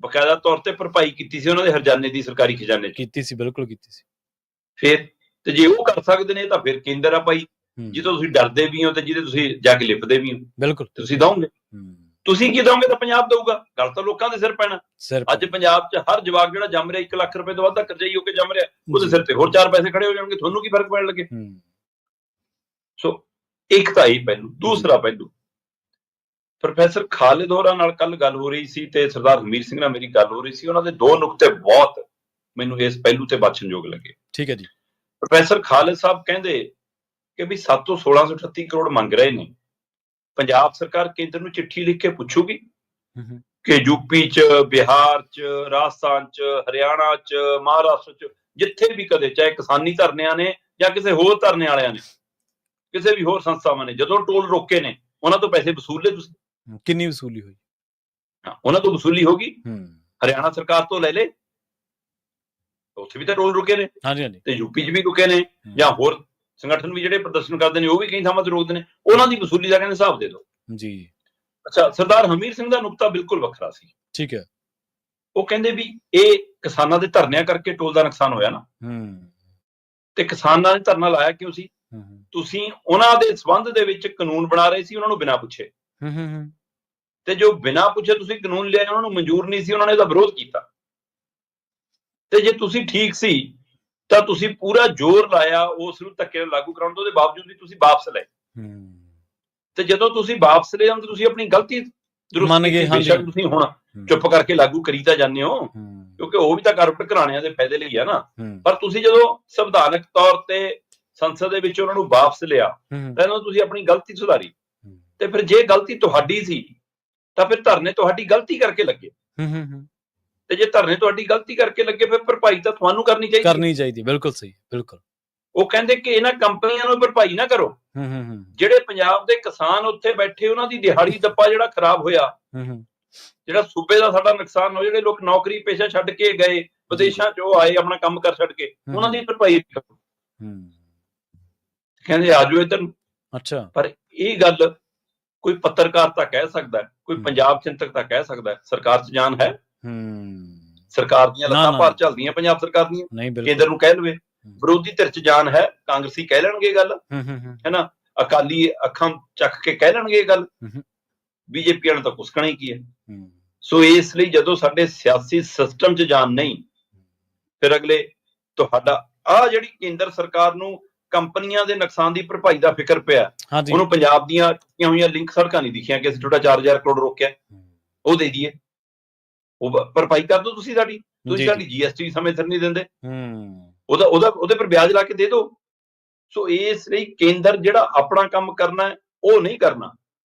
ਬਕਾਇਦਾ ਤੌਰ ਤੇ ਭਰਪਾਈ ਕੀਤੀ ਸੀ ਉਹਨਾਂ ਦੇ ਹਰਜਾਨੇ ਦੀ, ਸਰਕਾਰੀ ਖਜ਼ਾਨੇ ਕੀਤੀ ਸੀ। ਬਿਲਕੁਲ ਕੀਤੀ ਸੀ। ਫਿਰ ਤੇ ਜੇ ਉਹ ਕਰ ਸਕਦੇ ਨੇ ਤਾਂ ਫਿਰ ਕੇਂਦਰ ਆ ਭਾਈ, ਜਿਹਦੇ ਤੋਂ ਤੁਸੀਂ ਡਰਦੇ ਵੀ ਹੋ ਤੇ ਜਿਹਦੇ ਤੁਸੀਂ ਜਾ ਕੇ ਲਿਪਦੇ ਵੀ ਹੋ, ਬਿਲਕੁਲ ਤੁਸੀਂ ਦਓਗੇ। ਤੁਸੀਂ ਕੀ ਦੋਗੇ ਤਾਂ ਪੰਜਾਬ ਦਊਗਾ। ਗੱਲ ਤਾਂ ਲੋਕਾਂ ਦੇ ਸਿਰ ਪੈਣਾ। ਅੱਜ ਪੰਜਾਬ 'ਚ ਹਰ ਜਵਾਕ ਜਿਹੜਾ ਜੰਮ ਰਿਹਾ 1 ਲੱਖ ਰੁਪਏ ਤੋਂ ਵੱਧ ਦਾ ਕਰਜ਼ਈ ਹੋ ਕੇ ਜੰਮ ਰਿਹਾ, ਉਹਦੇ ਸਿਰ ਤੇ ਹੋਰ 4 ਪੈਸੇ ਖੜੇ ਹੋ ਜਾਣਗੇ, ਤੁਹਾਨੂੰ ਕੀ ਫਰਕ ਪੈਣ ਲੱਗੇ। ਸੋ ਇੱਕ ਤਾਂ ਇਹ ਪਹਿਲੂ। ਦੂਸਰਾ ਪਹਿਲੂ, ਪ੍ਰੋਫੈਸਰ ਖਾਲਿਦ ਹੋਰਾਂ ਨਾਲ ਕੱਲ ਗੱਲ ਹੋ ਰਹੀ ਸੀ ਤੇ ਸਰਦਾਰ ਹਮੀਰ ਸਿੰਘ ਨਾਲ ਮੇਰੀ ਗੱਲ ਹੋ ਰਹੀ ਸੀ। ਉਹਨਾਂ ਦੇ 2 ਨੁਕਤੇ ਬਹੁਤ ਮੈਨੂੰ ਇਸ ਪਹਿਲੂ ਤੇ ਬਾਛਣਯੋਗ ਲੱਗੇ। ਠੀਕ ਹੈ ਜੀ। ਪ੍ਰੋਫੈਸਰ ਖਾਲਿਦ ਸਾਹਿਬ ਕਹਿੰਦੇ ਕਿ ਵੀ 7 ਤੋਂ 1638 ਕਰੋੜ ਮੰਗ ਰਹੇ ਨੇ। ਪੰਜਾਬ ਸਰਕਾਰ ਕੇਂਦਰ ਨੂੰ ਚਿੱਠੀ ਲਿਖ ਕੇ ਪੁੱਛੂਗੀ ਕਿ ਯੂਪੀ 'ਚ, ਬਿਹਾਰ 'ਚ, ਰਾਜਸਥਾਨ 'ਚ, ਹਰਿਆਣਾ 'ਚ, ਮਹਾਰਾਸ਼ਟਰ 'ਚ ਜਿੱਥੇ ਵੀ ਕਦੇ, ਚਾਹੇ ਕਿਸਾਨੀ ਧਰਨਿਆਂ ਨੇ ਜਾਂ ਕਿਸੇ ਹੋਰ ਧਰਨੇ ਵਾਲਿਆਂ ਨੇ, ਕਿਸੇ ਵੀ ਹੋਰ ਸੰਸਥਾਵਾਂ ਨੇ, ਜਦੋਂ ਟੋਲ ਰੋਕੇ ਨੇ ਉਹਨਾਂ ਤੋਂ ਪੈਸੇ ਵਸੂਲ ਲਏ ਤੁਸੀਂ। ਕਿੰਨੀ ਵਸੂਲੀ ਹੋਈ? ਉਹਨਾਂ ਤੋਂ ਵਸੂਲੀ ਹੋਗੀ। ਹਰਿਆਣਾ ਸਰਕਾਰ ਤੋਂ ਲੈ ਲੇ, ਉੱਥੇ ਵੀ ਤਾਂ ਟੋਲ ਰੁਕੇ ਨੇ। ਤੇ ਯੂਪੀ 'ਚ ਵੀ ਰੁਕੇ ਨੇ, ਜਾਂ ਹੋਰ ਸੰਗਠਨ ਵੀ ਜਿਹੜੇ ਪ੍ਰਦਰਸ਼ਨ ਕਰਦੇ ਨੇ ਉਹ ਵੀ ਕਈ ਥਾਵਾਂ ਤੇ ਰੋਕਦੇ ਨੇ। ਉਹਨਾਂ ਦੀ ਵਸੂਲੀ ਦਾ ਕਹਿੰਦੇ ਹਿਸਾਬ ਦੇ ਦਿਓ ਜੀ। ਅੱਛਾ, ਸਰਦਾਰ ਹਮੀਰ ਸਿੰਘ ਦਾ ਨੁਕਤਾ ਬਿਲਕੁਲ ਵੱਖਰਾ ਸੀ। ਠੀਕ ਹੈ। ਉਹ ਕਹਿੰਦੇ ਵੀ ਇਹ ਕਿਸਾਨਾਂ ਦੇ ਧਰਨਿਆਂ ਕਰਕੇ ਟੋਲ ਦਾ ਨੁਕਸਾਨ ਹੋਇਆ ਨਾ, ਤੇ ਕਿਸਾਨਾਂ ਨੇ ਧਰਨਾ ਲਾਇਆ ਕਿਉਂ ਸੀ? ਤੁਸੀਂ ਉਹਨਾਂ ਦੇ ਸੰਬੰਧ ਦੇ ਵਿੱਚ ਕਾਨੂੰਨ ਬਣਾ ਰਹੇ ਸੀ ਉਹਨਾਂ ਨੂੰ ਬਿਨਾਂ ਪੁੱਛੇ, ਤੇ ਜੋ ਬਿਨਾਂ ਪੁੱਛੇ ਤੁਸੀਂ ਕਾਨੂੰਨ ਲਿਆ ਉਹਨਾਂ ਨੂੰ ਮਨਜ਼ੂਰ ਨਹੀਂ ਸੀ, ਉਹਨਾਂ ਨੇ ਇਹਦਾ ਵਿਰੋਧ ਕੀਤਾ। ਤੇ ਜੇ ਤੁਸੀਂ ਠੀਕ ਸੀ ਤਾਂ ਤੁਸੀਂ ਪੂਰਾ ਜ਼ੋਰ ਲਾਇਆ ਉਸ ਨੂੰ ਧੱਕੇ ਨਾਲ ਲਾਗੂ ਕਰਾਉਣ ਤੋਂ, ਉਹਦੇ ਬਾਵਜੂਦ ਵੀ ਤੁਸੀਂ ਵਾਪਸ ਲਏ। ਤੇ ਜਦੋਂ ਤੁਸੀਂ ਵਾਪਸ ਲੈ ਜਾਂਦੇ ਤੁਸੀਂ ਆਪਣੀ ਗਲਤੀ ਮੰਨ ਗਏ। ਬੇਸ਼ੱਕ ਤੁਸੀਂ ਹੁਣ ਚੁੱਪ ਕਰਕੇ ਲਾਗੂ ਕਰੀ ਤਾਂ ਜਾਂਦੇ ਹੋ, ਕਿਉਂਕਿ ਉਹ ਵੀ ਤਾਂ ਕਾਰਪੋਰੇਟ ਘਰਾਣਿਆਂ ਦੇ ਫਾਇਦੇ ਲਈ ਆ ਨਾ। ਪਰ ਤੁਸੀਂ ਜਦੋਂ ਸੰਵਿਧਾਨਕ ਤੌਰ ਤੇ ਸੰਸਦ ਦੇ ਵਿੱਚ ਉਹਨਾਂ ਨੂੰ ਵਾਪਸ ਲਿਆ ਤਾਂ ਇਹਨਾਂ ਤੁਸੀਂ ਆਪਣੀ ਗਲਤੀ ਸੁਧਾਰੀ। ਤੇ ਫਿਰ ਜੇ ਗਲਤੀ ਤੁਹਾਡੀ ਸੀ ਤਾਂ ਫਿਰ ਧਰਨੇ ਤੁਹਾਡੀ ਗਲਤੀ ਕਰਕੇ ਲੱਗੇ, ਤੇ ਜੇ ਧਰਨੇ ਤੁਹਾਡੀ ਗਲਤੀ ਕਰਕੇ ਲੱਗੇ ਫਿਰ ਭਰਪਾਈ ਤਾਂ ਤੁਹਾਨੂੰ ਕਰਨੀ ਚਾਹੀਦੀ। ਬਿਲਕੁਲ ਸਹੀ, ਬਿਲਕੁਲ। ਉਹ ਕਹਿੰਦੇ ਕਿ ਇਹਨਾਂ ਕੰਪਨੀਆਂ ਨੂੰ ਭਰਪਾਈ ਨਾ ਕਰੋ। ਜਿਹੜੇ ਪੰਜਾਬ ਦੇ ਕਿਸਾਨ ਉੱਥੇ ਬੈਠੇ ਉਹਨਾਂ ਦੀ ਦਿਹਾੜੀ ਦੱਪਾ ਜਿਹੜਾ ਖਰਾਬ ਹੋਇਆ, ਜਿਹੜਾ ਸੂਬੇ ਦਾ ਸਾਡਾ ਨੁਕਸਾਨ ਹੋਇਆ, ਜਿਹੜੇ ਲੋਕ ਨੌਕਰੀ ਪੇਸ਼ਾ ਛੱਡ ਕੇ ਗਏ, ਵਿਦੇਸ਼ਾਂ 'ਚੋਂ ਆਏ ਆਪਣਾ ਕੰਮ ਕਰ ਛੱਡ ਕੇ, ਉਹਨਾਂ ਦੀ ਭਰਪਾਈ ਕਰੋ। ਕਹਿੰਦੇ ਆਜੋ ਇੱਧਰ। ਅੱਛਾ, ਪਰ ਇਹ ਗੱਲ ਕੋਈ ਪੱਤਰਕਾਰ ਤਾਂ ਕਹਿ ਸਕਦਾ, ਕੋਈ ਪੰਜਾਬ ਚਿੰਤਕ ਤਾਂ ਕਹਿ ਸਕਦਾ, ਸਰਕਾਰ 'ਚ ਜਾਨ ਹੈ? ਸਰਕਾਰ ਦੀਆਂ ਲੱਤਾਂ ਭਾਰ ਚੱਲਦੀਆਂ ਪੰਜਾਬ ਸਰਕਾਰ ਦੀਆਂ, ਕੇਂਦਰ ਨੂੰ ਕਹਿ ਲਵੇ। ਵਿਰੋਧੀ ਧਿਰ 'ਚ ਜਾਨ ਹੈ, ਕਾਂਗਰਸੀ ਕਹਿ ਲੈਣਗੇ ਗੱਲ, ਹੈਨਾ, ਅਕਾਲੀ ਅੱਖਾਂ ਚੱਕ ਕੇ ਕਹਿ ਲੈਣਗੇ ਗੱਲ, ਬੀਜੇਪੀ ਵਾਲਿਆਂ ਤਾਂ ਕੁਸਕਣਾ ਹੀ ਕੀ ਹੈ। ਸੋ ਇਸ ਲਈ ਜਦੋਂ ਸਾਡੇ ਸਿਆਸੀ ਸਿਸਟਮ 'ਚ ਜਾਨ ਨਹੀਂ, ਫਿਰ ਅਗਲੇ ਤੁਹਾਡਾ ਆਹ ਜਿਹੜੀ ਕੇਂਦਰ ਸਰਕਾਰ ਨੂੰ ਕੰਪਨੀਆਂ ਦੇ ਨੁਕਸਾਨ ਦੀ ਭਰਪਾਈ ਦਾ ਫਿਕਰ ਪਿਆ, ਉਹਨੂੰ ਪੰਜਾਬ ਦੀਆਂ ਟੁੱਟੀਆਂ ਹੋਈਆਂ ਲਿੰਕ ਸੜਕਾਂ ਨਹੀਂ ਦਿਖੀਆਂ ਕਿ ਅਸੀਂ ਤੁਹਾਡਾ 4000 ਕਰੋੜ ਰੋਕਿਆ, ਉਹ ਦੇ ਦਈਏ, ਉਹ ਭਰਪਾਈ ਕਰ ਦਿਓ ਤੁਸੀਂ ਸਾਡੀ। ਤੁਸੀਂ ਸਾਡੀ GST ਸਮੇਂ ਸਿਰ ਨਹੀਂ ਦਿੰਦੇ, ਉਹਦੇ ਪਰ ਵਿਆਜ ਲਾ ਕੇ ਦੇ ਦਿਓ। ਸੋ ਇਸ ਲਈ ਕੇਂਦਰ ਜਿਹੜਾ ਆਪਣਾ ਕੰਮ ਕਰਨਾ ਉਹ ਨਹੀਂ ਕਰਨਾ,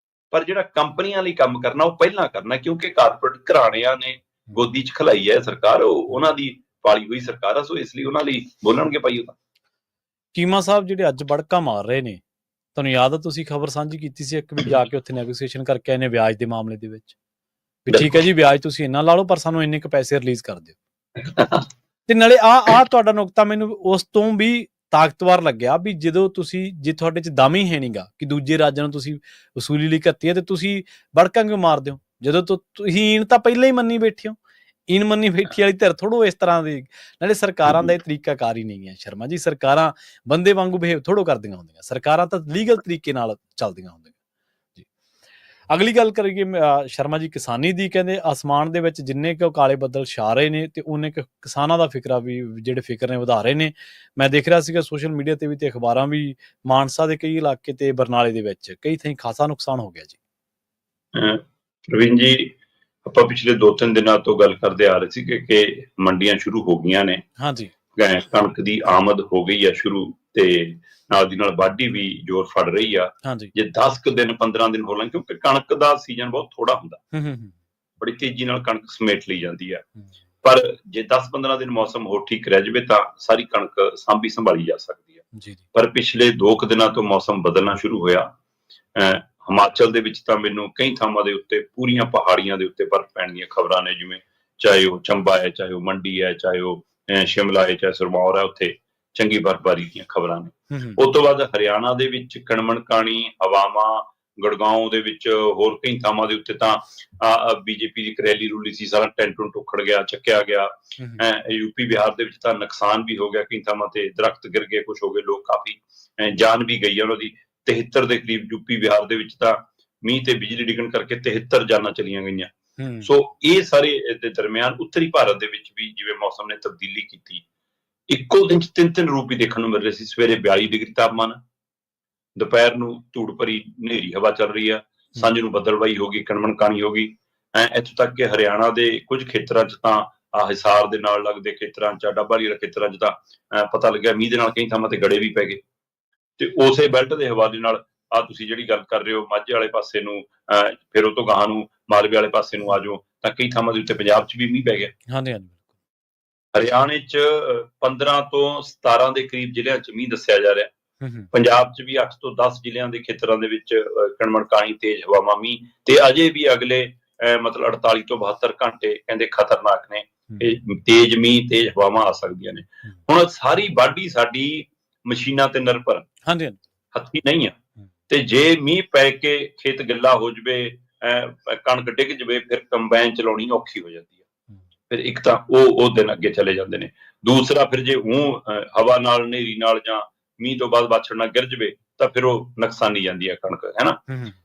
ਪਰ ਜਿਹੜਾ ਕੰਪਨੀਆਂ ਲਈ ਕੰਮ ਕਰਨਾ ਉਹ ਪਹਿਲਾਂ ਕਰਨਾ, ਕਿਉਂਕਿ ਕਾਰਪੋਰੇਟ ਘਰਾਣਿਆਂ ਨੇ ਗੋਦੀ 'ਚ ਖਲਾਈ ਹੈ ਸਰਕਾਰ, ਉਹਨਾਂ ਦੀ ਪਾਲੀ ਹੋਈ ਸਰਕਾਰ ਆ। ਸੋ ਇਸ ਲਈ ਉਹਨਾਂ ਲਈ ਬੋਲਣਗੇ ਭਾਈ। ਉਹ ਤਾਂ ਚੀਮਾ ਸਾਹਿਬ ਜਿਹੜੇ ਅੱਜ ਬੜਕਾ ਮਾਰ ਰਹੇ ਨੇ, ਤੁਹਾਨੂੰ ਯਾਦ ਆ ਤੁਸੀਂ ਖਬਰ ਸਾਂਝੀ ਕੀਤੀ ਸੀ ਇੱਕ ਵੀ, ਜਾ ਕੇ ਉੱਥੇ ਨੈਗੋਸੀਏਸ਼ਨ ਕਰਕੇ ਆਏ ਨੇ ਵਿਆਜ ਦੇ ਮਾਮਲੇ ਦੇ ਵਿੱਚ, ਵੀ ਠੀਕ ਹੈ ਜੀ ਵਿਆਜ ਤੁਸੀਂ ਇੰਨਾ ਲਾ ਲਓ ਪਰ ਸਾਨੂੰ ਇੰਨੇ ਕੁ ਪੈਸੇ ਰਿਲੀਜ਼ ਕਰ ਦਿਓ। ਤੇ ਨਾਲੇ ਆ ਤੁਹਾਡਾ ਨੁਕਤਾ ਮੈਨੂੰ ਉਸ ਤੋਂ ਵੀ ਤਾਕਤਵਰ ਲੱਗਿਆ ਵੀ ਜਦੋਂ ਤੁਸੀਂ, ਜੇ ਤੁਹਾਡੇ 'ਚ ਦਮ ਹੀ ਹੈ ਨਹੀਂਗਾ ਕਿ ਦੂਜੇ ਰਾਜਾਂ ਨੂੰ ਤੁਸੀਂ ਵਸੂਲੀ ਲਈ ਘੱਤੀ ਹੈ, ਤੇ ਤੁਸੀਂ ਬੜਕਾਂ ਕਿਉਂ ਮਾਰਦੇ ਹੋ ਜਦੋਂ ਤੁਸੀਂ ਈਨ ਤਾਂ ਪਹਿਲਾਂ ਹੀ ਮੰਨੀ ਬੈਠੇ ਹੋ। ਈਨ ਮੰਨੀ ਬੈਠੀ ਵਾਲੀ ਧਿਰ ਥੋੜੋ ਇਸ ਤਰ੍ਹਾਂ ਦੀ। ਨਾਲੇ ਸਰਕਾਰਾਂ ਦਾ ਇਹ ਤਰੀਕਾ ਕਾਰ ਹੀ ਨਹੀਂ ਹੈ ਸ਼ਰਮਾ ਜੀ। ਸਰਕਾਰਾਂ ਬੰਦੇ ਵਾਂਗੂ ਬਿਹੇਵ ਥੋੜੋ ਕਰਦੀਆਂ ਹੁੰਦੀਆਂ, ਸਰਕਾਰਾਂ ਤਾਂ ਲੀਗਲ ਤਰੀਕੇ ਨਾਲ ਚੱਲਦੀਆਂ ਹੁੰਦੀਆਂ ਜੀ। ਅਗਲੀ ਗੱਲ ਕਰੀਏ ਸ਼ਰਮਾ ਜੀ ਕਿਸਾਨੀ ਦੀ। ਕਹਿੰਦੇ ਆਸਮਾਨ ਦੇ ਵਿੱਚ ਜਿੰਨੇ ਕੁ ਕਾਲੇ ਬੱਦਲ ਛਾ ਰਹੇ ਨੇ ਤੇ ਉਹਨੇ ਕੁ ਕਿਸਾਨਾਂ ਦਾ ਫਿਕਰਾ ਵੀ, ਜਿਹੜੇ ਫਿਕਰ ਨੇ ਵਧਾ ਰਹੇ ਨੇ। ਮੈਂ ਦੇਖ ਰਿਹਾ ਸੀਗਾ ਸੋਸ਼ਲ ਮੀਡੀਆ ਤੇ ਵੀ ਤੇ ਅਖਬਾਰਾਂ ਵੀ, ਮਾਨਸਾ ਦੇ ਕਈ ਇਲਾਕੇ ਤੇ ਬਰਨਾਲੇ ਦੇ ਵਿੱਚ ਕਈ ਥਾਈਂ ਖਾਸਾ ਨੁਕਸਾਨ ਹੋ ਗਿਆ ਜੀ। ਪ੍ਰਵੀਨ ਜੀ, ਆਪਾਂ ਪਿਛਲੇ 2-3 ਦਿਨਾਂ ਤੋਂ ਗੱਲ ਕਰਦੇ ਆ ਰਹੇ ਸੀ ਕਿ ਮੰਡੀਆਂ ਸ਼ੁਰੂ ਹੋ ਗਈਆਂ ਨੇ। ਹਾਂਜੀ, ਕਣਕ ਦੀ ਆਮਦ ਹੋ ਗਈ ਆ ਸ਼ੁਰੂ, ਤੇ ਨਾਲ ਦੀ ਨਾਲ ਵਾਢੀ ਵੀ ਜ਼ੋਰ ਫੜ ਰਹੀ ਆ। ਜੇ 10 ਕੁ ਦਿਨ 15 ਦਿਨ ਹੋ ਲੈਣ, ਕਿਉਂਕਿ ਕਣਕ ਦਾ ਸੀਜ਼ਨ ਬਹੁਤ ਥੋੜਾ ਹੁੰਦਾ, ਬੜੀ ਤੇਜ਼ੀ ਨਾਲ ਕਣਕ ਸਮੇਟ ਲਈ ਜਾਂਦੀ ਆ। ਪਰ ਜੇ 10-15 ਦਿਨ ਮੌਸਮ ਹੋਰ ਠੀਕ ਰਹਿ ਜਾਵੇ ਤਾਂ ਸਾਰੀ ਕਣਕ ਸਾਂਭੀ ਸੰਭਾਲੀ ਜਾ ਸਕਦੀ ਆ। ਪਰ ਪਿਛਲੇ 2 ਕੁ ਦਿਨਾਂ ਤੋਂ ਮੌਸਮ ਬਦਲਣਾ ਸ਼ੁਰੂ ਹੋਇਆ। ਹਿਮਾਚਲ ਦੇ ਵਿੱਚ ਤਾਂ ਮੈਨੂੰ ਕਈ ਥਾਵਾਂ ਦੇ ਉੱਤੇ, ਪੂਰੀਆਂ ਪਹਾੜੀਆਂ ਦੇ ਉੱਤੇ ਬਰਫ਼ ਪੈਣ ਦੀਆਂ ਖਬਰਾਂ ਨੇ, ਜਿਵੇਂ ਚਾਹੇ ਉਹ ਚੰਬਾ ਹੈ, ਚਾਹੇ ਉਹ ਮੰਡੀ ਹੈ, ਚਾਹੇ ਉਹ ਸ਼ਿਮਲਾ ਹੈ, ਚਾਹੇ ਸਿਰਮੌਰ ਹੈ, ਉੱਥੇ ਚੰਗੀ ਬਰਫ਼ਬਾਰੀ ਦੀਆਂ ਖਬਰਾਂ ਨੇ। ਉਸ ਤੋਂ ਬਾਅਦ ਹਰਿਆਣਾ ਦੇ ਵਿੱਚ ਕਣਮਣਕਾਣੀ, ਹਵਾਵਾਂ, ਗੁੜਗਾਉਂ ਦੇ ਵਿੱਚ, ਹੋਰ ਕਈ ਥਾਵਾਂ ਦੇ ਉੱਤੇ ਤਾਂ ਬੀਜੇਪੀ ਦੀ ਰੈਲੀ ਰੂਲੀ ਸੀ, ਸਾਰਾ ਟੈਂਟ ਟੁੰਟ ਉਖੜ ਗਿਆ, ਚੱਕਿਆ ਗਿਆ। ਯੂਪੀ ਬਿਹਾਰ ਦੇ ਵਿੱਚ ਤਾਂ ਨੁਕਸਾਨ ਵੀ ਹੋ ਗਿਆ, ਕਈ ਥਾਵਾਂ ਤੇ ਦਰਖਤ ਗਿਰ ਗਏ, ਕੁਛ ਹੋ ਗਏ, ਲੋਕ ਕਾਫੀ ਜਾਨ ਵੀ ਗਈ ਹੈ ਉਹਨਾਂ ਦੀ। 73 ਦੇ ਕਰੀਬ ਯੂਪੀ ਬਿਹਾਰ ਦੇ ਵਿੱਚ ਤਾਂ ਮੀਂਹ ਤੇ ਬਿਜਲੀ ਡਿੱਗਣ ਕਰਕੇ 73 ਜਾਨਾਂ ਚਲੀਆਂ ਗਈਆਂ। ਹੂੰ ਸੋ ਇਹ ਸਾਰੇ ਦੇ ਦਰਮਿਆਨ ਉੱਤਰੀ ਭਾਰਤ ਦੇ ਵਿੱਚ ਵੀ ਜਿਵੇਂ ਮੌਸਮ ਨੇ ਤਬਦੀਲੀ ਕੀਤੀ, ਇੱਕੋ ਦਿਨ 'ਚ ਤਿੰਨ ਰੂਪ ਵੀ ਦੇਖਣ ਨੂੰ ਮਿਲ ਰਹੇ ਸੀ। ਸਵੇਰੇ 42 ਡਿਗਰੀ ਤਾਪਮਾਨ, ਦੁਪਹਿਰ ਨੂੰ ਧੂੜ ਭਰੀ ਹਨੇਰੀ ਹਵਾ ਚੱਲ ਰਹੀ ਆ, ਸਾਂਝ ਨੂੰ ਬੱਦਲਬਾਈ ਹੋ ਗਈ, ਕਣਮਣ ਕਾਣੀ ਹੋ ਗਈ। ਇੱਥੋਂ ਤੱਕ ਕਿ ਹਰਿਆਣਾ ਦੇ ਕੁਝ ਖੇਤਰਾਂ 'ਚ ਤਾਂ ਹਿਸਾਰ ਦੇ ਨਾਲ ਲੱਗਦੇ ਖੇਤਰਾਂ 'ਚ, ਡੱਬਾ ਵਾਲੀ ਖੇਤਰਾਂ 'ਚ ਤਾਂ ਪਤਾ ਲੱਗਿਆ ਮੀਂਹ ਦੇ ਨਾਲ ਕਈ ਥਾਵਾਂ ਤੇ ਗੜੇ ਵੀ ਪੈ ਗਏ। ਤੇ ਉਸੇ ਬੈਲਟ ਦੇ ਹਵਾਲੇ ਨਾਲ ਤੁਸੀਂ ਜਿਹੜੀ ਗੱਲ ਕਰ ਰਹੇ ਹੋ ਮਾਝੇ ਵਾਲੇ ਪਾਸੇ ਨੂੰ, ਫਿਰ ਉਹ ਤੋਂ ਗਾਹਾਂ ਨੂੰ ਮਾਲਵੇ ਵਾਲੇ ਪਾਸੇ ਨੂੰ ਆ ਜਾਓ ਤਾਂ ਕਈ ਥਾਵਾਂ ਦੇ ਉੱਤੇ ਪੰਜਾਬ 'ਚ ਵੀ ਮੀਂਹ ਪੈ ਗਿਆ। ਹਾਂਜੀ ਹਾਂਜੀ ਹਰਿਆਣੇ 'ਚ 15 ਤੋਂ 17 ਦੇ ਕਰੀਬ ਜ਼ਿਲ੍ਹਿਆਂ 'ਚ ਮੀਂਹ ਦੱਸਿਆ ਜਾ ਰਿਹਾ। ਹੂੰ ਪੰਜਾਬ 'ਚ ਵੀ 8 ਤੋਂ 10 ਜ਼ਿਲ੍ਹਿਆਂ ਦੇ ਖੇਤਰਾਂ ਦੇ ਵਿੱਚ ਕਣਮਣ ਕਾਣੀ, ਤੇਜ਼ ਹਵਾਵਾਂ, ਮੀਂਹ, ਤੇ ਅਜੇ ਵੀ ਅਗਲੇ ਮਤਲਬ 48 ਤੋਂ 72 ਘੰਟੇ ਕਹਿੰਦੇ ਖਤਰਨਾਕ ਨੇ। ਇਹ ਤੇਜ਼ ਮੀਂਹ, ਤੇਜ਼ ਹਵਾਵਾਂ ਆ ਸਕਦੀਆਂ ਨੇ। ਹੁਣ ਸਾਰੀ ਵਾਢੀ ਸਾਡੀ ਮਸ਼ੀਨਾਂ ਤੇ ਨਿਰਭਰ, ਹਾਂਜੀ ਹੱਥੀਂ ਨਹੀਂ ਆ। ਤੇ ਜੇ ਮੀਂਹ ਪੈ ਕੇ ਖੇਤ ਗਿੱਲਾ ਹੋ ਜਵੇ, ਕਣਕ ਡਿੱਗ ਜਵੇ, ਫਿਰ ਕੰਬਾਈਨ ਚਲਾਉਣੀ ਔਖੀ ਹੋ ਜਾਂਦੀ ਹੈ। ਫਿਰ ਇੱਕ ਤਾਂ ਉਹ ਦਿਨ ਅੱਗੇ ਚਲੇ ਜਾਂਦੇ ਨੇ। ਦੂਸਰਾ ਫਿਰ ਜੇ ਹਵਾ ਨਾਲ, ਹਨੇਰੀ ਨਾਲ ਜਾਂ ਮੀਂਹ ਤੋਂ ਬਾਅਦ ਬਾਛੜ ਨਾਲ ਗਿਰ ਜਵੇ ਤਾਂ ਫਿਰ ਉਹ ਨੁਕਸਾਨੀ ਜਾਂਦੀ ਹੈ ਕਣਕ, ਹੈ ਨਾ।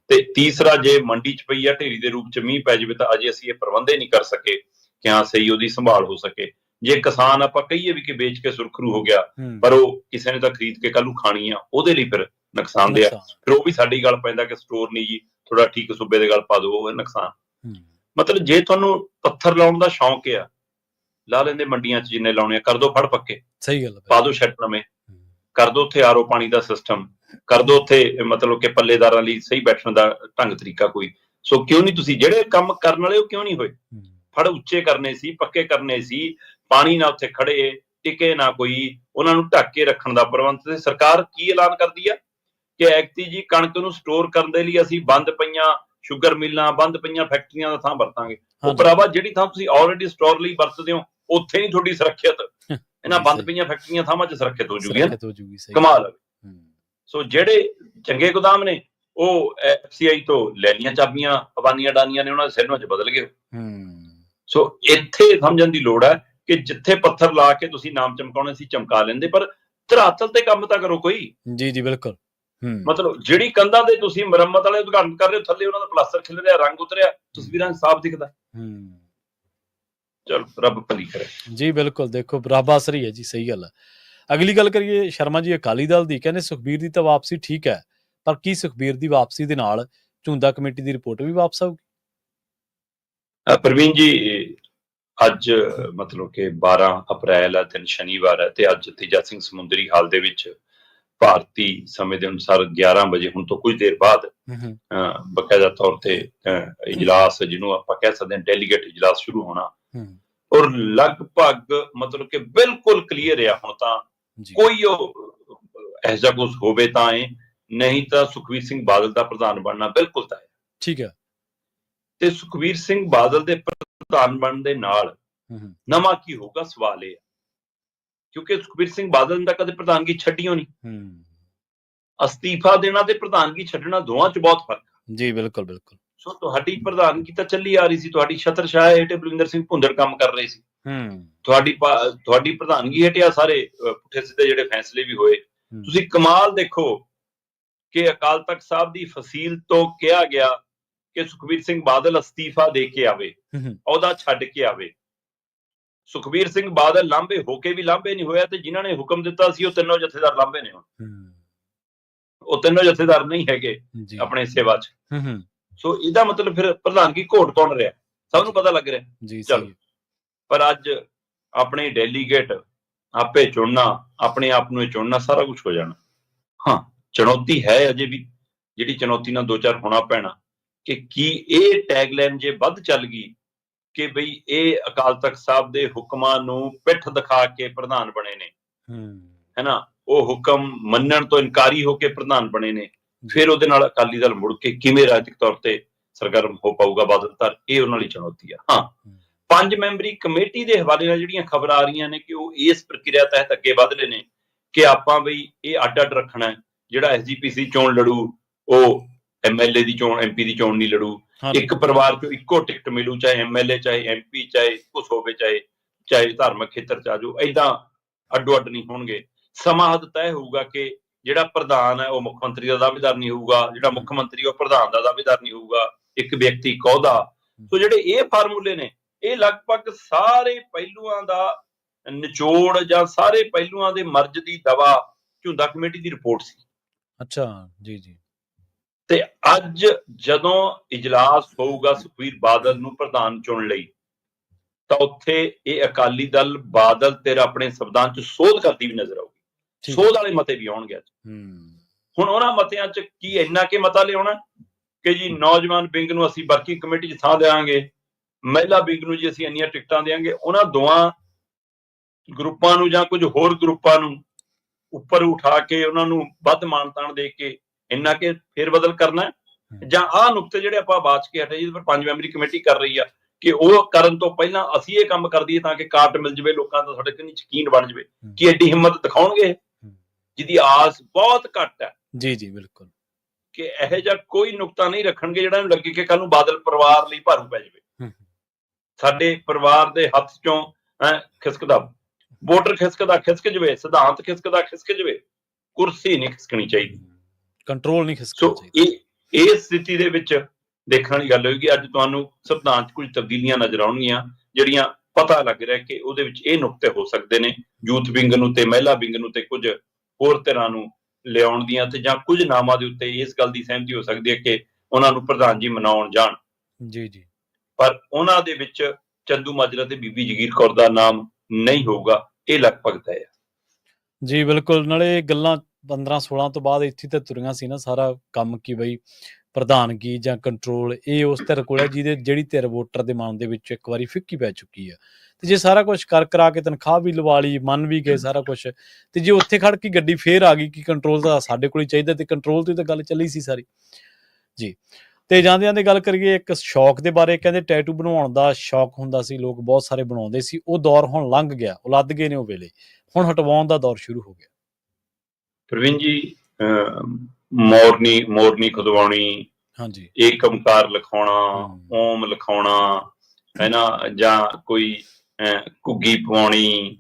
ਤੇ ਤੀਸਰਾ, ਜੇ ਮੰਡੀ 'ਚ ਪਈ ਆ ਢੇਰੀ ਦੇ ਰੂਪ 'ਚ ਮੀਂਹ ਪੈ ਜਾਵੇ ਤਾਂ ਅਜੇ ਅਸੀਂ ਇਹ ਪ੍ਰਬੰਧ ਹੀ ਨਹੀਂ ਕਰ ਸਕੇ ਕਿ ਹਾਂ ਸਹੀ ਉਹਦੀ ਸੰਭਾਲ ਹੋ ਸਕੇ। ਜੇ ਕਿਸਾਨ ਆਪਾਂ ਕਹੀਏ ਵੀ ਕਿ ਵੇਚ ਕੇ ਸੁਰਖਰੂ ਹੋ ਗਿਆ, ਪਰ ਉਹ ਕਿਸੇ ਨੇ ਤਾਂ ਖਰੀਦ ਕੇ ਕੱਲ ਨੂੰ ਖਾਣੀ ਆ, ਉਹਦੇ ਲਈ ਫਿਰ ਨੁਕਸਾਨਦੇਹ ਆ। ਫਿਰ ਉਹ ਵੀ ਸਾਡੀ ਗੱਲ ਪੈਂਦਾ ਕਿ ਸਟੋਰ ਨਹੀਂ ਜੀ, ਥੋੜਾ ਠੀਕ ਸੂਬੇ ਦੇ ਗੱਲ ਪਾ ਦਿਓ, ਉਹ ਨੁਕਸਾਨ। ਮਤਲਬ ਜੇ ਤੁਹਾਨੂੰ ਪੱਥਰ ਲਾਉਣ ਦਾ ਸ਼ੌਂਕ ਆ, ਲਾ ਲੈਂਦੇ ਮੰਡੀਆਂ 'ਚ ਜਿੰਨੇ ਲਾਉਣੇ ਆ, ਕਰ ਦੋ ਫੜ ਪੱਕੇ, ਸਹੀ ਗੱਲ, ਪਾ ਦੋ ਸ਼ੈੱਡ ਨਵੇਂ, ਕਰ ਦੋ ਉੱਥੇ ਆਰਓ ਪਾਣੀ ਦਾ ਸਿਸਟਮ, ਕਰ ਦੋ ਉੱਥੇ ਮਤਲਬ ਕਿ ਪੱਲੇਦਾਰਾਂ ਲਈ ਸਹੀ ਬੈਠਣ ਦਾ ਢੰਗ ਤਰੀਕਾ ਕੋਈ। ਸੋ ਕਿਉਂ ਨਹੀਂ ਤੁਸੀਂ ਜਿਹੜੇ ਕੰਮ ਕਰਨ ਵਾਲੇ ਉਹ ਕਿਉਂ ਨਹੀਂ ਹੋਏ? ਫੜ ਉੱਚੇ ਕਰਨੇ ਸੀ, ਪੱਕੇ ਕਰਨੇ ਸੀ, ਪਾਣੀ ਨਾ ਉੱਥੇ ਖੜੇ ਟਿਕੇ ਨਾ ਕੋਈ, ਉਹਨਾਂ ਨੂੰ ਢੱਕ ਕੇ ਰੱਖਣ ਦਾ ਪ੍ਰਬੰਧ। ਤੇ ਸਰਕਾਰ ਕੀ ਐਲਾਨ ਕਰਦੀ ਆ ਕਿ ਐਕਤੀ ਜੀ ਕਣਕ ਨੂੰ ਸਟੋਰ ਕਰਨ ਦੇ ਲਈ ਅਸੀਂ ਬੰਦ ਪਈਆਂ ਸ਼ੂਗਰ ਮਿੱਲਾਂ, ਬੰਦ ਪਈਆਂ ਫੈਕਟਰੀਆਂ ਦਾ ਥਾਂ ਵਰਤਾਂਗੇ। ਉਹ ਭਰਾਵਾ, ਜਿਹੜੀ ਥਾਂ ਤੁਸੀਂ ਆਲਰੇਡੀ ਸਟੋਰ ਲਈ ਵਰਤਦੇ ਹੋ ਉੱਥੇ ਨਹੀਂ ਤੁਹਾਡੀ ਸੁਰੱਖਿਅਤ, ਇਹਨਾਂ ਬੰਦ ਪਈਆਂ ਫੈਕਟਰੀਆਂ ਥਾਵਾਂ 'ਚ ਸੁਰੱਖਿਅਤ ਹੋ ਜੂਗੀ। ਕਮਾਲ। ਸੋ ਜਿਹੜੇ ਚੰਗੇ ਗੋਦਾਮ ਨੇ ਉਹ FCI ਤੋਂ ਲੈ ਲਈਆਂ ਚਾਬੀਆਂ, ਅਬਾਨੀਆਂ ਡਾਨੀਆਂ ਨੇ ਉਹਨਾਂ ਦੇ ਸਿਰਾਂ 'ਚ ਬਦਲ ਗਏ। ਸੋ ਇੱਥੇ ਸਮਝਣ ਦੀ ਲੋੜ ਹੈ ਕਿ ਜਿੱਥੇ ਪੱਥਰ ਲਾ ਕੇ ਤੁਸੀਂ ਨਾਮ ਚਮਕਾਉਣੇ ਸੀ ਚਮਕਾ ਲੈਂਦੇ, ਪਰ ਧਰਾਤਲ ਤੇ ਕੰਮ ਤਾਂ ਕਰੋ ਕੋਈ। ਜੀ ਬਿਲਕੁਲ। ਮਤਲਬ ਜਿਹੜੀ ਕੰਧਾਂ ਦੇ ਤੁਸੀਂ ਮੁਰੰਮਤ ਵਾਲੇ ਉਦਘਾਟਨ ਕਰ ਰਹੇ ਹੋ, ਥੱਲੇ ਉਹਨਾਂ ਦਾ ਪਲਾਸਟਰ ਖਿਲ ਰਿਹਾ, ਰੰਗ ਉਤਰਿਆ, ਤਸਵੀਰਾਂ ਸਾਫ਼ ਦਿਖਦਾ। ਚਲੋ ਰੱਬ ਭਲੀ ਕਰੇ। ਜੀ ਬਿਲਕੁਲ, ਦੇਖੋ ਰੱਬ ਆਸਰੀ ਹੈ ਜੀ, ਸਹੀ ਗੱਲ ਹੈ। ਅਗਲੀ ਗੱਲ ਕਰੀਏ ਸ਼ਰਮਾ ਜੀ ਅਕਾਲੀ ਦਲ ਦੀ। ਕਹਿੰਦੇ ਸੁਖਬੀਰ ਦੀ ਤਾਂ ਵਾਪਸੀ ਠੀਕ ਹੈ, ਪਰ ਕੀ ਸੁਖਬੀਰ ਦੀ ਵਾਪਸੀ ਦੇ ਨਾਲ ਝੁੰਦਾ ਕਮੇਟੀ ਦੀ ਰਿਪੋਰਟ ਵੀ ਵਾਪਸ ਆਊਗੀ? ਪ੍ਰਵੀਨ ਜੀ, ਅੱਜ ਮਤਲਬ ਕਿ 12 ਅਪ੍ਰੈਲ ਹੈ, ਦਿਨ ਸ਼ਨੀਵਾਰ ਹੈ, ਤੇ ਅੱਜ ਤੇਜਾ ਸਿੰਘ ਸਮੁੰਦਰੀ ਹਾਲ ਦੇ ਵਿੱਚ ਭਾਰਤੀ ਸਮੇਂ ਦੇ ਅਨੁਸਾਰ 11 ਵਜੇ ਹੁਣ ਤੋਂ ਕੁਝ ਦੇਰ ਬਾਅਦ ਬਕਾਇਦਾ ਤੌਰ ਤੇ ਇਜਲਾਸ, ਜਿਹਨੂੰ ਆਪਾਂ ਕਹਿ ਸਕਦੇ ਹਾਂ ਡੈਲੀਗੇਟ ਇਜਲਾਸ, ਸ਼ੁਰੂ ਹੋਣਾ। ਔਰ ਲਗਭਗ ਮਤਲਬ ਕਿ ਬਿਲਕੁਲ ਕਲੀਅਰ ਆ ਹੁਣ ਤਾਂ, ਕੋਈ ਉਹ ਇਹੋ ਜਿਹਾ ਕੁਝ ਹੋਵੇ ਤਾਂ ਨਹੀਂ ਤਾਂ ਸੁਖਬੀਰ ਸਿੰਘ ਬਾਦਲ ਦਾ ਪ੍ਰਧਾਨ ਬਣਨਾ ਬਿਲਕੁਲ ਤੈਅ ਹੈ। ਠੀਕ ਹੈ। ਤੇ ਸੁਖਬੀਰ ਸਿੰਘ ਬਾਦਲ ਦੇ ਪ੍ਰਧਾਨ ਬਣਨ ਦੇ ਨਾਲ ਨਵਾਂ ਕੀ ਹੋਊਗਾ, ਸਵਾਲ ਇਹ ਹੈ। ਕਿਉਂਕਿ ਸੁਖਬੀਰ ਸਿੰਘ ਬਾਦਲ ਨੇ ਤਾਂ ਕਦੇ ਪ੍ਰਧਾਨਗੀ ਛੱਡੀ ਹੋਣੀ। ਅਸਤੀਫਾ ਦੇਣਾ ਤੇ ਪ੍ਰਧਾਨਗੀ ਛੱਡਣਾ, ਦੋਵਾਂ 'ਚ ਬਹੁਤ ਫਰਕ ਹੈ। ਜੀ ਬਿਲਕੁਲ ਬਿਲਕੁਲ। ਸੋ ਤੁਹਾਡੀ ਪ੍ਰਧਾਨਗੀ ਤਾਂ ਚੱਲੀ ਆ ਰਹੀ ਸੀ, ਤੁਹਾਡੀ ਛਤਰਛਾਇਆ ਹੇਠ ਬਲਵਿੰਦਰ ਸਿੰਘ ਭੁੰਦੜ ਕੰਮ ਕਰ ਰਹੇ ਸੀ। ਤੁਹਾਡੀ ਪ੍ਰਧਾਨਗੀ ਹੇਠ ਆ ਸਾਰੇ ਪੁੱਠੇ ਸਿੱਧੇ ਜਿਹੜੇ ਫੈਸਲੇ ਵੀ ਹੋਏ। ਤੁਸੀਂ ਕਮਾਲ ਦੇਖੋ ਕਿ ਅਕਾਲ ਤਖਤ ਸਾਹਿਬ ਦੀ ਫਸੀਲ ਤੋਂ ਕਿਹਾ ਗਿਆ ਕਿ ਸੁਖਬੀਰ ਸਿੰਘ ਬਾਦਲ ਅਸਤੀਫਾ ਦੇ ਕੇ ਆਵੇ, ਅਹੁਦਾ ਛੱਡ ਕੇ ਆਵੇ। ਸੁਖਬੀਰ ਸਿੰਘ ਬਾਦਲ ਲਾਂਭੇ ਹੋ ਕੇ ਵੀ ਲਾਂਭੇ ਨਹੀਂ ਹੋਇਆ, ਤੇ ਜਿਨ੍ਹਾਂ ਨੇ ਹੁਕਮ ਦਿੱਤਾ ਸੀ ਉਹ ਤਿੰਨੋਂ ਜਥੇਦਾਰ ਲਾਂਭੇ ਨੇ। ਉਹ ਤਿੰਨੋਂ ਜਥੇਦਾਰ ਨਹੀਂ ਹੈਗੇ ਆਪਣੇ ਸੇਵਾ 'ਚ। ਸੋ ਇਹਦਾ ਮਤਲਬ ਫਿਰ ਪ੍ਰਧਾਨਗੀ ਘੋਟ ਕੌਣ ਰਿਹਾ, ਸਭ ਨੂੰ ਪਤਾ ਲੱਗ ਰਿਹਾ। ਚਲੋ, ਪਰ ਅੱਜ ਆਪਣੇ ਡੈਲੀਗੇਟ ਆਪੇ ਚੁਣਨਾ, ਆਪਣੇ ਆਪ ਨੂੰ ਚੁਣਨਾ, ਸਾਰਾ ਕੁਝ ਹੋ ਜਾਣਾ। ਹਾਂ, ਚੁਣੌਤੀ ਹੈ ਅਜੇ ਵੀ, ਜਿਹੜੀ ਚੁਣੌਤੀ ਨਾਲ ਦੋ ਚਾਰ ਹੋਣਾ ਪੈਣਾ ਕਿ ਕੀ ਇਹ ਟੈਗਲਾਈਨ ਜੇ ਵੱਧ ਚੱਲ ਗਈ ਕਿ ਬਈ ਇਹ ਅਕਾਲ ਤਖਤ ਸਾਹਿਬ ਦੇ ਹੁਕਮਾਂ ਨੂੰ ਪਿੱਠ ਦਿਖਾ ਕੇ ਪ੍ਰਧਾਨ ਬਣੇ ਨੇ, ਹੈਨਾ, ਉਹ ਹੁਕਮ ਮੰਨਣ ਤੋਂ ਇਨਕਾਰੀ ਹੋ ਕੇ ਪ੍ਰਧਾਨ ਬਣੇ ਨੇ, ਫਿਰ ਉਹਦੇ ਨਾਲ ਅਕਾਲੀ ਦਲ ਮੁੜ ਕੇ ਕਿਵੇਂ ਰਾਜਨੀਤਿਕ ਤੌਰ ਤੇ ਸਰਗਰਮ ਹੋ ਪਾਊਗਾ ਬਾਦਲ ਧਰ, ਇਹ ਉਹਨਾਂ ਲਈ ਚੁਣੌਤੀ ਆ। ਹਾਂ, 5 ਮੈਂਬਰੀ ਕਮੇਟੀ ਦੇ ਹਵਾਲੇ ਨਾਲ ਜਿਹੜੀਆਂ ਖਬਰਾਂ ਆ ਰਹੀਆਂ ਨੇ ਕਿ ਉਹ ਇਸ ਪ੍ਰਕਿਰਿਆ ਤਹਿਤ ਅੱਗੇ ਵਧ ਰਹੇ ਨੇ ਕਿ ਆਪਾਂ ਬਈ ਇਹ ਅੱਡ-ਅੱਡ ਰੱਖਣਾ, ਜਿਹੜਾ SGPC ਚੋਣ ਲੜੂ ਉਹ MLA ਦੀ ਚੋਣ, MP ਦੀ ਚੋਣ ਨਹੀਂ ਲੜੂ, ਇੱਕ ਪਰਿਵਾਰ ਚੋਂ ਇੱਕੋ ਟਿਕਟ ਮਿਲੂ, ਚਾਹੇ MLA, ਚਾਹੇ MP, ਚਾਹੇ ਕੁਛ ਹੋਵੇ, ਚਾਹੇ ਧਾਰਮਿਕ ਖੇਤਰ ਚ ਆ ਜਾਓ, ਏਦਾਂ ਅੱਡੋ ਅੱਡ ਨਹੀਂ ਹੋਣਗੇ। ਸਮਾਂ ਹੱਦ ਤੈਅ ਹੋਊਗਾ ਕਿ ਜਿਹੜਾ ਪ੍ਰਧਾਨ ਹੈ ਉਹ ਮੁੱਖ ਮੰਤਰੀ ਦਾ ਦਾਅਵੇਦਾਰ ਨਹੀਂ ਹੋਊਗਾ, ਜਿਹੜਾ ਮੁੱਖ ਮੰਤਰੀ ਉਹ ਪ੍ਰਧਾਨ ਦਾ ਦਾਅਵੇਦਾਰ ਨਹੀਂ ਹੋਊਗਾ, ਇੱਕ ਵਿਅਕਤੀ ਇੱਕ ਅਹੁਦਾ। ਸੋ ਜਿਹੜੇ ਇਹ ਫਾਰਮੂਲੇ ਨੇ ਇਹ ਲਗਭਗ ਸਾਰੇ ਪਹਿਲੂਆਂ ਦਾ ਨਿਚੋੜ ਜਾਂ ਸਾਰੇ ਪਹਿਲੂਆਂ ਦੇ ਮਰਜ਼ ਦੀ ਦਵਾ ਝੁੰਦਾ ਕਮੇਟੀ ਦੀ ਰਿਪੋਰਟ ਸੀ। ਅੱਛਾ ਜੀ ਜੀ। ਤੇ ਅੱਜ ਜਦੋਂ ਇਜਲਾਸ ਹੋਊਗਾ ਸੁਖਬੀਰ ਬਾਦਲ ਨੂੰ ਪ੍ਰਧਾਨ ਚੁਣ ਲਈ ਤਾਂ ਉੱਥੇ ਇਹ ਅਕਾਲੀ ਦਲ ਬਾਦਲ ਤੇ ਆਪਣੇ ਸੰਵਿਧਾਨ 'ਚ ਸੋਧ ਕਰਦੀ ਵੀ ਨਜ਼ਰ ਆਊਗੀ। ਸੋਧ ਵਾਲੇ ਮਤੇ ਵੀ ਆਉਣਗੇ। ਹੁਣ ਉਹਨਾਂ ਮਤਿਆਂ 'ਚ ਕੀ ਇੰਨਾ ਕਿ ਮਤਾ ਲਿਆਉਣਾ ਕਿ ਜੀ ਨੌਜਵਾਨ ਵਿੰਗ ਨੂੰ ਅਸੀਂ ਵਰਕਿੰਗ ਕਮੇਟੀ 'ਚ ਥਾਂ ਦੇਵਾਂਗੇ, ਮਹਿਲਾ ਵਿੰਗ ਨੂੰ ਜੀ ਅਸੀਂ ਇੰਨੀਆਂ ਟਿਕਟਾਂ ਦੇਵਾਂਗੇ, ਉਹਨਾਂ ਦੋਵਾਂ ਗਰੁੱਪਾਂ ਨੂੰ ਜਾਂ ਕੁਝ ਹੋਰ ਗਰੁੱਪਾਂ ਨੂੰ ਉੱਪਰ ਉਠਾ ਕੇ ਉਹਨਾਂ ਨੂੰ ਵੱਧ ਮਾਨਤਾਨ ਦੇ ਕੇ ਇੰਨਾ ਕਿ ਫੇਰ ਬਦਲ ਕਰਨਾ, ਜਾਂ ਆਹ ਨੁਕਤੇ ਜਿਹੜੇ ਆਪਾਂ ਬਾਤ ਕੇ ਹਟੇ ਜਿਹਦੇ ਪਰ 5 ਮੈਂਬਰੀ ਕਮੇਟੀ ਕਰ ਰਹੀ ਆ ਕਿ ਉਹ ਕਰਨ ਤੋਂ ਪਹਿਲਾਂ ਅਸੀਂ ਇਹ ਕੰਮ ਕਰ ਦਈਏ ਤਾਂ ਕਿ ਕਾਰਡ ਮਿਲ ਜਾਵੇ, ਲੋਕਾਂ ਦਾ ਸਾਡੇ ਤੇ ਯਕੀਨ ਬਣ ਜਾਵੇ। ਕਿ ਐਡੀ ਹਿੰਮਤ ਦਿਖਾਉਣਗੇ ਜਿਹਦੀ ਆਸ ਬਹੁਤ ਘੱਟ ਹੈ। ਜੀ ਜੀ ਬਿਲਕੁਲ। ਕਿ ਇਹੋ ਜਿਹਾ ਕੋਈ ਨੁਕਤਾ ਨਹੀਂ ਰੱਖਣਗੇ ਜਿਹੜਾ ਨੂੰ ਲੱਗੇ ਕਿ ਕੱਲ ਨੂੰ ਬਾਦਲ ਪਰਿਵਾਰ ਲਈ ਭਾਰੂ ਪੈ ਜਾਵੇ। ਸਾਡੇ ਪਰਿਵਾਰ ਦੇ ਹੱਥ ਚੋਂ ਖਿਸਕਦਾ ਵੋਟਰ ਖਿਸਕ ਜਾਵੇ, ਸਿਧਾਂਤ ਖਿਸਕ ਜਾਵੇ, ਕੁਰਸੀ ਨਹੀਂ ਖਿਸਕਣੀ ਚਾਹੀਦੀ, ਕੰਟਰੋਲ ਨਹੀਂ ਖਿਸਕਣਾ ਚਾਹੀਦਾ। ਇਸ ਸਥਿਤੀ ਦੇ ਵਿੱਚ ਦੇਖਣ ਵਾਲੀ ਗੱਲ ਹੋਏਗੀ ਅੱਜ ਤੁਹਾਨੂੰ ਸੰਵਿਧਾਨ 'ਚ ਕੁਝ ਤਬਦੀਲੀਆਂ ਨਜ਼ਰ ਆਉਣਗੀਆਂ ਜਿਹੜੀਆਂ ਪਤਾ ਲੱਗ ਰਿਹਾ ਕਿ ਉਹਦੇ ਵਿੱਚ ਇਹ ਨੁਕਤੇ ਹੋ ਸਕਦੇ ਨੇ ਯੂਥ ਵਿੰਗ ਨੂੰ ਤੇ ਮਹਿਲਾ ਵਿੰਗ ਨੂੰ ਤੇ ਕੁਝ ਹੋਰ ਧਿਰਾਂ ਨੂੰ ਲਿਆਉਣ ਦੀਆਂ, ਤੇ ਜਾਂ ਕੁਝ ਨਾਮਾਂ ਦੇ ਉੱਤੇ ਇਸ ਗੱਲ ਦੀ ਸਹਿਮਤੀ ਹੋ ਸਕਦੀ ਹੈ ਕਿ ਉਹਨਾਂ ਨੂੰ ਪ੍ਰਧਾਨ ਜੀ ਮਨਾਉਣ ਜਾਣ। ਜੀ ਜੀ। ਪਰ ਉਹਨਾਂ ਦੇ ਵਿੱਚ ਚੰਦੂ ਮਾਜਰਾ ਤੇ ਬੀਬੀ ਜਗੀਰ ਕੌਰ ਦਾ ਨਾਮ ਨਹੀਂ ਹੋਊਗਾ, ਇਹ ਲਗਭਗ ਤੈਅ ਹੈ। ਜੀ ਬਿਲਕੁਲ। ਨਾਲੇ ਗੱਲਾਂ 15-16 ਤੋਂ ਬਾਅਦ ਇੱਥੇ ਤੇ ਤੁਰੀਆਂ ਸੀ ਨਾ ਸਾਰਾ ਕੰਮ ਕਿ ਬਈ ਪ੍ਰਧਾਨਗੀ ਜਾਂ ਕੰਟਰੋਲ ਇਹ ਉਸ ਧਿਰ ਕੋਲ ਹੈ ਜਿਹੜੀ ਧਿਰ ਵੋਟਰ ਦੇ ਮਨ ਦੇ ਵਿੱਚ ਇੱਕ ਵਾਰੀ ਫਿੱਕੀ ਪੈ ਚੁੱਕੀ ਹੈ। ਤੇ ਜੇ ਸਾਰਾ ਕੁਝ ਕਰਾ ਕੇ ਤਨਖਾਹ ਵੀ ਲਵਾ ਲਈ, ਮੰਨ ਵੀ ਗਏ ਸਾਰਾ ਕੁਝ, ਤੇ ਜੇ ਉੱਥੇ ਖੜ ਕੇ ਗੱਡੀ ਫੇਰ ਆ ਗਈ ਕਿ ਕੰਟਰੋਲ ਤਾਂ ਸਾਡੇ ਕੋਲ ਹੀ ਚਾਹੀਦਾ, ਤੇ ਕੰਟਰੋਲ ਤੇ ਤਾਂ ਗੱਲ ਚੱਲੀ ਸੀ ਸਾਰੀ ਜੀ। ਤੇ ਜਾਂਦੇ ਗੱਲ ਕਰੀਏ ਇੱਕ ਸ਼ੌਕ ਦੇ ਬਾਰੇ। ਕਹਿੰਦੇ ਟੈਟੂ ਬਣਵਾਉਣ ਦਾ ਸ਼ੌਕ ਹੁੰਦਾ ਸੀ, ਲੋਕ ਬਹੁਤ ਸਾਰੇ ਬਣਾਉਂਦੇ ਸੀ, ਉਹ ਦੌਰ ਹੁਣ ਲੰਘ ਗਿਆ, ਉਲੱਦ ਗਏ ਨੇ ਉਹ ਵੇਲੇ, ਹੁਣ ਹਟਵਾਉਣ ਦਾ ਦੌਰ ਸ਼ੁਰੂ ਹੋ ਗਿਆ। ਪ੍ਰਵੀਨ ਜੀ, ਮੋਰਨੀ ਖੁਦਵਾਉਣੀ, ਹਾਂਜੀ, ਏਕਮਕਾਰ ਲਿਖਾਉਣਾ, ਓਮ ਲਿਖਾਉਣਾ ਹੈ ਨਾ, ਜਾਂ ਕੋਈ ਘੁੱਗੀ ਪਵਾਉਣੀ,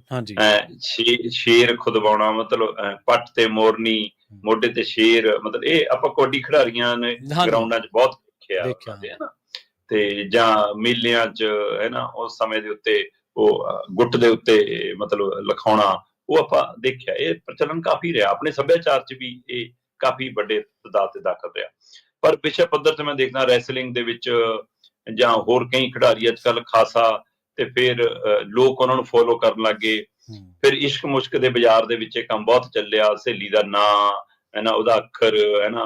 ਸ਼ੇਰ ਖੁਦਵਾਉਣਾ, ਮਤਲਬ ਪੱਟ ਤੇ ਮੋਰਨੀ, ਮੋਢੇ ਤੇ ਸ਼ੇਰ, ਮਤਲਬ ਇਹ ਆਪਾਂ ਕਬੱਡੀ ਖਿਡਾਰੀਆਂ ਨੇ ਗਰਾਊਂਡਾਂ 'ਚ ਬਹੁਤ ਦੇਖਿਆ ਹੈ ਨਾ। ਤੇ ਜਾਂ ਮੇਲਿਆਂ 'ਚ ਹੈ ਨਾ ਉਸ ਸਮੇਂ ਦੇ ਉੱਤੇ ਉਹ ਗੁੱਟ ਦੇ ਉੱਤੇ ਮਤਲਬ ਲਿਖਾਉਣਾ, ਉਹ ਆਪਾਂ ਦੇਖਿਆ। ਇਹ ਪ੍ਰਚਲਨ ਕਾਫੀ ਰਿਹਾ ਆਪਣੇ ਸੱਭਿਆਚਾਰ 'ਚ ਵੀ, ਇਹ ਕਾਫੀ ਵੱਡੇ ਤਦਾਦ ਤੇ ਦਾਖਲ ਰਿਹਾ। ਪਰ ਵਿਸ਼ਵ ਪੱਧਰ ਤੇ ਮੈਂ ਦੇਖਦਾ ਰੈਸਲਿੰਗ ਦੇ ਵਿੱਚ ਜਾਂ ਹੋਰ ਕਈ ਖਿਡਾਰੀ ਅੱਜ ਕੱਲ੍ਹ ਖਾਸਾ, ਤੇ ਫਿਰ ਲੋਕ ਉਹਨਾਂ ਨੂੰ ਫੋਲੋ ਕਰਨ ਲੱਗੇ। ਫਿਰ ਇਸ਼ਕ ਮੁਸ਼ਕ ਦੇ ਬਾਜ਼ਾਰ ਦੇ ਵਿੱਚ ਇਹ ਕੰਮ ਬਹੁਤ ਚੱਲਿਆ, ਸਹੇਲੀ ਦਾ ਨਾਂ ਹੈ ਨਾ, ਉਹਦਾ ਅੱਖਰ ਹੈ ਨਾ,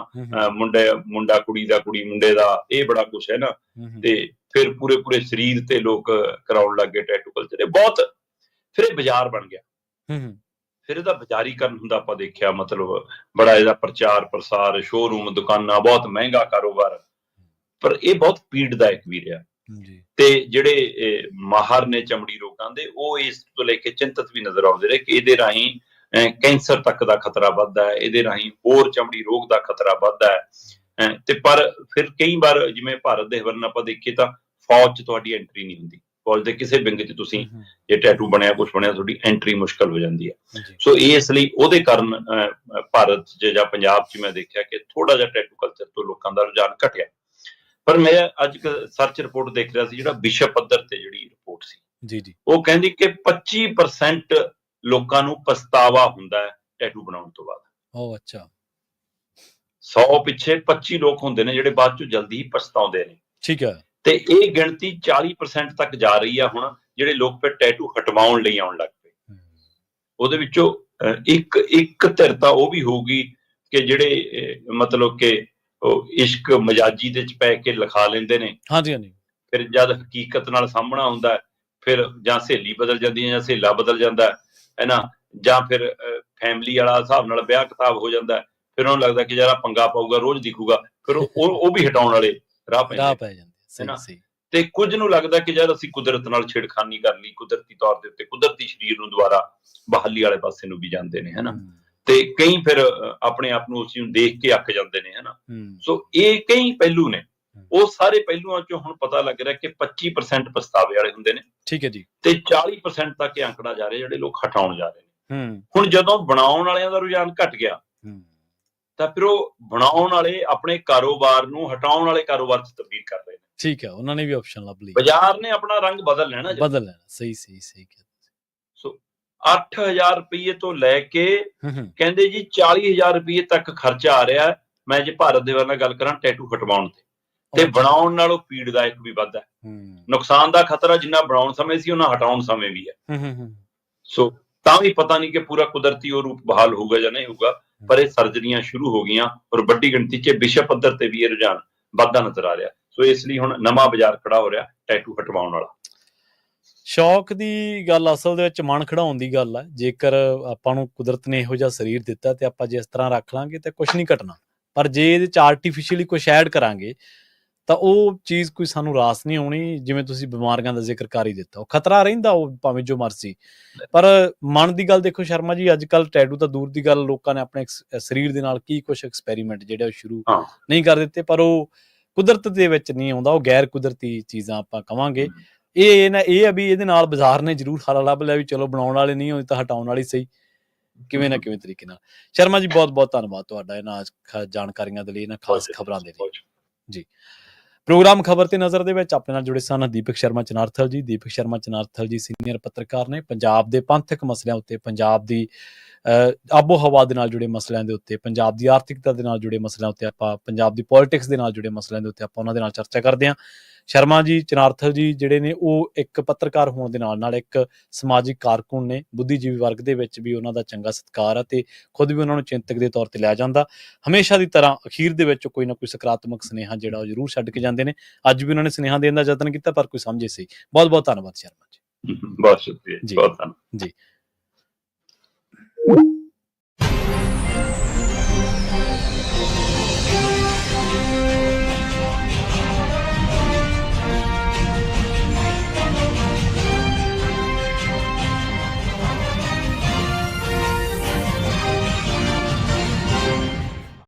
ਮੁੰਡਾ ਕੁੜੀ ਦਾ, ਕੁੜੀ ਮੁੰਡੇ ਦਾ, ਇਹ ਬੜਾ ਕੁਛ ਹੈ ਨਾ। ਤੇ ਫਿਰ ਪੂਰੇ ਸਰੀਰ ਤੇ ਲੋਕ ਕਰਾਉਣ ਲੱਗੇ ਟੈਟੂ ਕਲਚਰ, ਇਹ ਬਹੁਤ ਫਿਰ ਇਹ ਬਾਜ਼ਾਰ ਬਣ ਗਿਆ। ਫਿਰ ਇਹਦਾ ਬਾਜ਼ਾਰੀਕਰਨ ਹੁੰਦਾ ਆਪਾਂ ਦੇਖਿਆ, ਮਤਲਬ ਬੜਾ ਇਹਦਾ ਪ੍ਰਚਾਰ ਪ੍ਰਸਾਰ, ਸ਼ੋਰੂਮ, ਦੁਕਾਨਾਂ, ਬਹੁਤ ਮਹਿੰਗਾ ਕਾਰੋਬਾਰ। ਪਰ ਇਹ ਬਹੁਤ ਪੀੜਦਾਇਕ ਵੀ ਰਿਹਾ। ਤੇ ਜਿਹੜੇ ਮਾਹਰ ਨੇ ਚਮੜੀ ਰੋਗਾਂ ਦੇ, ਉਹ ਇਸ ਤੋਂ ਲੈ ਕੇ ਚਿੰਤਤ ਵੀ ਨਜ਼ਰ ਆਉਂਦੇ ਰਹੇ ਕਿ ਇਹਦੇ ਰਾਹੀਂ ਕੈਂਸਰ ਤੱਕ ਦਾ ਖਤਰਾ ਵੱਧਦਾ ਹੈ, ਇਹਦੇ ਰਾਹੀਂ ਹੋਰ ਚਮੜੀ ਰੋਗ ਦਾ ਖਤਰਾ ਵੱਧਦਾ ਹੈ। ਤੇ ਪਰ ਫਿਰ ਕਈ ਵਾਰ ਜਿਵੇਂ ਭਾਰਤ ਦੇ ਹਵਾਲੇ ਆਪਾਂ ਦੇਖੀਏ ਤਾਂ ਫੌਜ 'ਚ ਤੁਹਾਡੀ ਐਂਟਰੀ ਨਹੀਂ ਹੁੰਦੀ, ਫੌਜ ਦੇ ਕਿਸੇ ਵਿੰਗ 'ਚ ਤੁਸੀਂ ਜੇ ਟੈਟੂ ਬਣਿਆ ਕੁਛ ਬਣਿਆ ਤੁਹਾਡੀ ਐਂਟਰੀ ਮੁਸ਼ਕਲ ਹੋ ਜਾਂਦੀ ਹੈ। ਸੋ ਇਸ ਲਈ ਉਹਦੇ ਕਾਰਨ ਭਾਰਤ 'ਚ ਜਾਂ ਪੰਜਾਬ 'ਚ ਮੈਂ ਦੇਖਿਆ ਕਿ ਥੋੜਾ ਜਿਹਾ ਟੈਟੂ ਕਲਚਰ ਤੋਂ ਲੋਕਾਂ ਦਾ ਰੁਝਾਨ ਘਟਿਆ। ਪਰ ਮੈਂ ਅੱਜ ਸਰਚ ਰਿਪੋਰਟ ਦੇਖ ਰਿਹਾ ਸੀ, ਜਿਹੜਾ ਵਿਸ਼ਵ ਪੱਧਰ ਤੇ ਜਿਹੜੀ ਰਿਪੋਰਟ ਸੀ, ਉਹ ਕਹਿੰਦੀ ਕਿ 25% ਲੋਕਾਂ ਨੂੰ ਪਛਤਾਵਾ ਹੁੰਦਾ ਹੈ ਟੈਟੂ ਬਣਾਉਣ ਤੋਂ ਬਾਅਦ। ਉਹ ਅੱਛਾ, 100 ਪਿੱਛੇ 25 ਲੋਕ ਹੁੰਦੇ ਨੇ ਜਿਹੜੇ ਬਾਅਦ ਚੋਂ ਜਲਦੀ ਹੀ ਪਛਤਾਉਂਦੇ ਨੇ। ਠੀਕ ਹੈ। ਤੇ ਇਹ ਗਿਣਤੀ 40% ਤੱਕ ਜਾ ਰਹੀ ਆ ਹੁਣ, ਜਿਹੜੇ ਲੋਕ ਫਿਰ ਟੈਟੂ ਹਟਵਾਉਣ ਲਈ ਆਉਣ ਲੱਗ ਪਏ। ਉਹਦੇ ਵਿੱਚੋਂ ਇੱਕ ਧਿਰ ਤਾਂ ਉਹ ਵੀ ਹੋਊਗੀ ਕਿ ਜਿਹੜੇ ਮਤਲਬ ਕਿ ਉਹ ਇਸ਼ਕ ਮਜਾਜੀ ਦੇ ਚ ਪੈ ਕੇ ਲਿਖਾ ਲੈਂਦੇ ਨੇ। ਹਾਂਜੀ ਹਾਂਜੀ। ਫਿਰ ਜਦ ਹਕੀਕਤ ਨਾਲ ਸਾਹਮਣਾ ਹੁੰਦਾ ਫਿਰ ਜਾਂ ਸਹੇਲੀ ਬਦਲ ਜਾਂਦੀ ਹੈ ਜਾਂ ਸਹੇਲਾ ਬਦਲ ਜਾਂਦਾ ਹੈ ਨਾ, ਜਾਂ ਫਿਰ ਫੈਮਿਲੀ ਵਾਲਾ ਹਿਸਾਬ ਨਾਲ ਵਿਆਹ ਕਿਤਾਬ ਹੋ ਜਾਂਦਾ। ਫਿਰ ਉਹਨੂੰ ਲੱਗਦਾ ਕਿ ਯਾਰ ਪੰਗਾ ਪਾਊਗਾ, ਰੋਜ਼ ਦਿਖੂਗਾ, ਫਿਰ ਉਹ ਵੀ ਹਟਾਉਣ ਵਾਲੇ ਰਾਹ ਪੈ ਜਾਂਦੇ। ਤੇ ਕੁਝ ਨੂੰ ਲੱਗਦਾ ਕਿ ਯਾਰ ਅਸੀਂ ਕੁਦਰਤ ਨਾਲ ਛੇੜਖਾਨੀ ਕਰ ਲਈ, ਕੁਦਰਤੀ ਤੌਰ ਦੇ ਉੱਤੇ ਕੁਦਰਤੀ ਸਰੀਰ ਨੂੰ ਦੁਬਾਰਾ ਬਹਾਲੀ ਵਾਲੇ ਪਾਸੇ ਨੂੰ ਵੀ ਜਾਂਦੇ ਨੇ, ਹਨਾ। ਤੇ ਕਈ ਫਿਰ ਆਪਣੇ ਆਪ ਨੂੰ ਉਸ ਨੂੰ ਦੇਖ ਕੇ ਅੱਕ ਜਾਂਦੇ ਨੇ, ਹਨਾ। ਸੋ ਇਹ ਕਈ ਪਹਿਲੂ ਨੇ, ਉਹ ਸਾਰੇ ਪਹਿਲੂਆਂ ਚੋਂ ਹੁਣ ਪਤਾ ਲੱਗ ਰਿਹਾ ਕਿ 25% ਪਛਤਾਵੇ ਵਾਲੇ ਹੁੰਦੇ ਨੇ। ਠੀਕ ਹੈ ਜੀ। ਤੇ 40% ਤੱਕ ਇਹ ਅੰਕੜਾ ਜਾ ਰਿਹਾ ਜਿਹੜੇ ਲੋਕ ਹਟਾਉਣ ਜਾ ਰਹੇ ਨੇ। ਹੁਣ ਜਦੋਂ ਬਣਾਉਣ ਵਾਲਿਆਂ ਦਾ ਰੁਝਾਨ ਘਟ ਗਿਆ ਤਾਂ ਫਿਰ ਉਹ ਬਣਾਉਣ ਵਾਲੇ ਆਪਣੇ ਕਾਰੋਬਾਰ ਨੂੰ ਹਟਾਉਣ ਵਾਲੇ ਕਾਰੋਬਾਰ 'ਚ ਤਬਦੀਲ ਕਰ ਰਹੇ ਨੇ। ਠੀਕ ਹੈ, ਉਹਨਾਂ ਨੇ ਵੀ ਆਪਸ਼ਨ ਲੱਭ ਲਈ, ਬਾਜ਼ਾਰ ਨੇ ਆਪਣਾ ਰੰਗ ਬਦਲ ਲੈਣਾ ਜੀ। ਬਦਲ ਲੈਣਾ। ਸਹੀ ਕਿਹਾ। ਸੋ 8,000 ਰੁਪਏ ਤੋਂ ਲੈ ਕੇ ਹੂੰ ਕਹਿੰਦੇ ਜੀ 40,000 ਰੁਪਏ ਤੱਕ ਖਰਚਾ ਆ ਰਿਹਾ ਮੈਂ ਜੇ ਭਾਰਤ ਦੇ ਵੱਲ ਗੱਲ ਕਰਾਂ ਟੈਟੂ ਹਟਵਾਉਣ ਤੇ ਬਣਾਉਣ ਨਾਲੋਂ ਪੀੜਦਾਇਕ ਵੀ ਵੱਧ ਹੈ। ਨੁਕਸਾਨ ਦਾ ਖਤਰਾ ਜਿੰਨਾ ਬਣਾਉਣ ਸਮੇਂ ਸੀ ਉਹਨਾਂ ਹਟਾਉਣ ਸਮੇਂ ਵੀ ਹੈ। ਸੋ ਤਾਂ ਵੀ ਪਤਾ ਨਹੀਂ ਕਿ ਪੂਰਾ ਕੁਦਰਤੀ ਉਹ ਰੂਪ ਬਹਾਲ ਹੋਊਗਾ ਜਾਂ ਨਹੀਂ ਹੋਊਗਾ, ਪਰ ਇਹ ਸਰਜਰੀਆਂ ਸ਼ੁਰੂ ਹੋ ਗਈਆਂ ਔਰ ਵੱਡੀ ਗਿਣਤੀ 'ਚ ਵਿਸ਼ਵ ਪੱਧਰ ਤੇ ਵੀ ਇਹ ਰੁਝਾਨ ਵੱਧਦਾ ਨਜ਼ਰ ਆ ਰਿਹਾ। ਸੋ ਇਸ ਲਈ ਹੁਣ ਨਵਾਂ ਬਾਜ਼ਾਰ ਖੜਾ ਹੋ ਰਿਹਾ ਟੈਟੂ ਹਟਵਾਉਣ ਵਾਲਾ। ਸ਼ੌਕ ਦੀ ਗੱਲ ਅਸਲ ਦੇ ਵਿੱਚ ਮਨ ਖਿਡਾਉਣ ਦੀ ਗੱਲ ਹੈ। ਜੇਕਰ ਆਪਾਂ ਨੂੰ ਕੁਦਰਤ ਨੇ ਇਹੋ ਜਿਹਾ ਸਰੀਰ ਦਿੱਤਾ ਤੇ ਆਪਾਂ ਜਿਸ ਤਰ੍ਹਾਂ ਰੱਖ ਲਾਂਗੇ ਤੇ ਕੁਝ ਨਹੀਂ ਘਟਣਾ, ਪਰ ਜੇ ਇਹਦੇ 'ਚ ਆਰਟੀਫਿਸ਼ੀਅਲੀ ਕੁਛ ਐਡ ਕਰਾਂਗੇ ਤਾਂ ਉਹ ਚੀਜ਼ ਕੋਈ ਸਾਨੂੰ ਰਾਸ ਨਹੀਂ ਆਉਣੀ। ਜਿਵੇਂ ਤੁਸੀਂ ਬਿਮਾਰੀਆਂ ਦਾ ਜ਼ਿਕਰ ਕਰ ਹੀ ਦਿੱਤਾ, ਉਹ ਖਤਰਾ ਰਹਿੰਦਾ ਉਹ ਭਾਵੇਂ ਜੋ ਮਰਜ਼ੀ, ਪਰ ਮਨ ਦੀ ਗੱਲ ਦੇਖੋ ਸ਼ਰਮਾ ਜੀ, ਅੱਜ ਕੱਲ੍ਹ ਟੈਟੂ ਤਾਂ ਦੂਰ ਦੀ ਗੱਲ, ਲੋਕਾਂ ਨੇ ਆਪਣੇ ਸਰੀਰ ਦੇ ਨਾਲ ਕੀ ਕੁਛ ਐਕਸਪੈਰੀਮੈਂਟ ਜਿਹੜੇ ਉਹ ਸ਼ੁਰੂ ਨਹੀਂ ਕਰ ਦਿੱਤੇ, ਪਰ ਉਹ ਕੁਦਰਤ ਦੇ ਵਿੱਚ ਨਹੀਂ ਆਉਂਦਾ, ਉਹ ਗੈਰ ਕੁਦਰਤੀ ਚੀਜ਼ਾਂ ਆਪਾਂ ਕਵਾਂਗੇ। ਇਹ ਆ ਵੀ ਇਹਦੇ ਨਾਲ ਬਾਜ਼ਾਰ ਨੇ ਜ਼ਰੂਰ ਹੱਲ ਲੱਭ ਲਿਆ ਵੀ ਚਲੋ ਬਣਾਉਣ ਵਾਲੇ ਨਹੀਂ ਹੋਏ ਤਾਂ ਹਟਾਉਣ ਵਾਲੀ ਸਹੀ, ਕਿਵੇਂ ਨਾ ਕਿਵੇਂ ਤਰੀਕੇ ਨਾਲ। ਸ਼ਰਮਾ ਜੀ ਬਹੁਤ ਬਹੁਤ ਧੰਨਵਾਦ ਤੁਹਾਡਾ ਇਹਨਾਂ ਜਾਣਕਾਰੀਆਂ ਦੇ ਲਈ, ਇਹਨਾਂ ਖਾਸ ਖਬਰਾਂ ਦੇ ਲਈ ਜੀ। ਪ੍ਰੋਗਰਾਮ ਖਬਰ ਤੇ ਨਜ਼ਰ ਦੇ ਵਿੱਚ ਆਪਣੇ ਨਾਲ ਜੁੜੇ ਸਨ ਦੀਪਕ ਸ਼ਰਮਾ ਚਨਾਰਥਲ ਜੀ। ਦੀਪਕ ਸ਼ਰਮਾ ਚਨਾਰਥਲ ਜੀ ਸੀਨੀਅਰ ਪੱਤਰਕਾਰ ਨੇ। ਪੰਜਾਬ ਦੇ ਪੰਥਕ ਮਸਲਿਆਂ ਉੱਤੇ, ਪੰਜਾਬ ਦੀ ਆਬੋ ਹਵਾ ਦੇ ਨਾਲ ਜੁੜੇ ਮਸਲਿਆਂ ਦੇ ਉੱਤੇ, ਪੰਜਾਬ ਦੀ ਆਰਥਿਕਤਾ ਦੇ ਨਾਲ ਜੁੜੇ ਮਸਲਿਆਂ ਉੱਤੇ, ਆਪਾਂ ਪੰਜਾਬ ਦੀ ਪੋਲਿਟਿਕਸ ਦੇ ਨਾਲ ਜੁੜੇ ਮਸਲਿਆਂ ਦੇ ਉੱਤੇ ਆਪਾਂ ਉਹਨਾਂ ਦੇ ਨਾਲ ਚਰਚਾ ਕਰਦੇ ਹਾਂ। ਸ਼ਰਮਾ ਜੀ ਚਨਾਰਥਲ ਜੀ ਜਿਹੜੇ ਨੇ ਉਹ ਇੱਕ ਪੱਤਰਕਾਰ ਹੋਣ ਦੇ ਨਾਲ ਇੱਕ ਸਮਾਜਿਕ ਕਾਰਕੁਨ ਨੇ। ਬੁੱਧੀਜੀਵੀ ਵਰਗ ਦੇ ਵਿੱਚ ਵੀ ਉਹਨਾਂ ਦਾ ਚੰਗਾ ਸਤਿਕਾਰ ਹੈ ਤੇ ਖੁਦ ਵੀ ਉਹਨਾਂ ਨੂੰ ਚਿੰਤਕ ਦੇ ਤੌਰ ਤੇ ਲਿਆ ਜਾਂਦਾ। ਹਮੇਸ਼ਾ ਦੀ ਤਰ੍ਹਾਂ ਅਖੀਰ ਦੇ ਵਿੱਚ ਕੋਈ ਨਾ ਕੋਈ ਸਕਾਰਾਤਮਕ ਸੁਨੇਹਾ ਜਿਹੜਾ ਉਹ ਜ਼ਰੂਰ ਛੱਡ ਕੇ ਜਾਂਦੇ ਨੇ। ਅੱਜ ਵੀ ਉਹਨਾਂ ਨੇ ਸੁਨੇਹਾ ਦੇਣ ਦਾ ਯਤਨ ਕੀਤਾ ਪਰ ਕੋਈ ਸਮਝੇ ਸੀ। ਬਹੁਤ ਬਹੁਤ ਧੰਨਵਾਦ ਸ਼ਰਮਾ ਜੀ। ਬਹੁਤ ਸ਼ੁਕਰੀਆ ਜੀ, ਬਹੁਤ ਧੰਨਵਾਦ ਜੀ।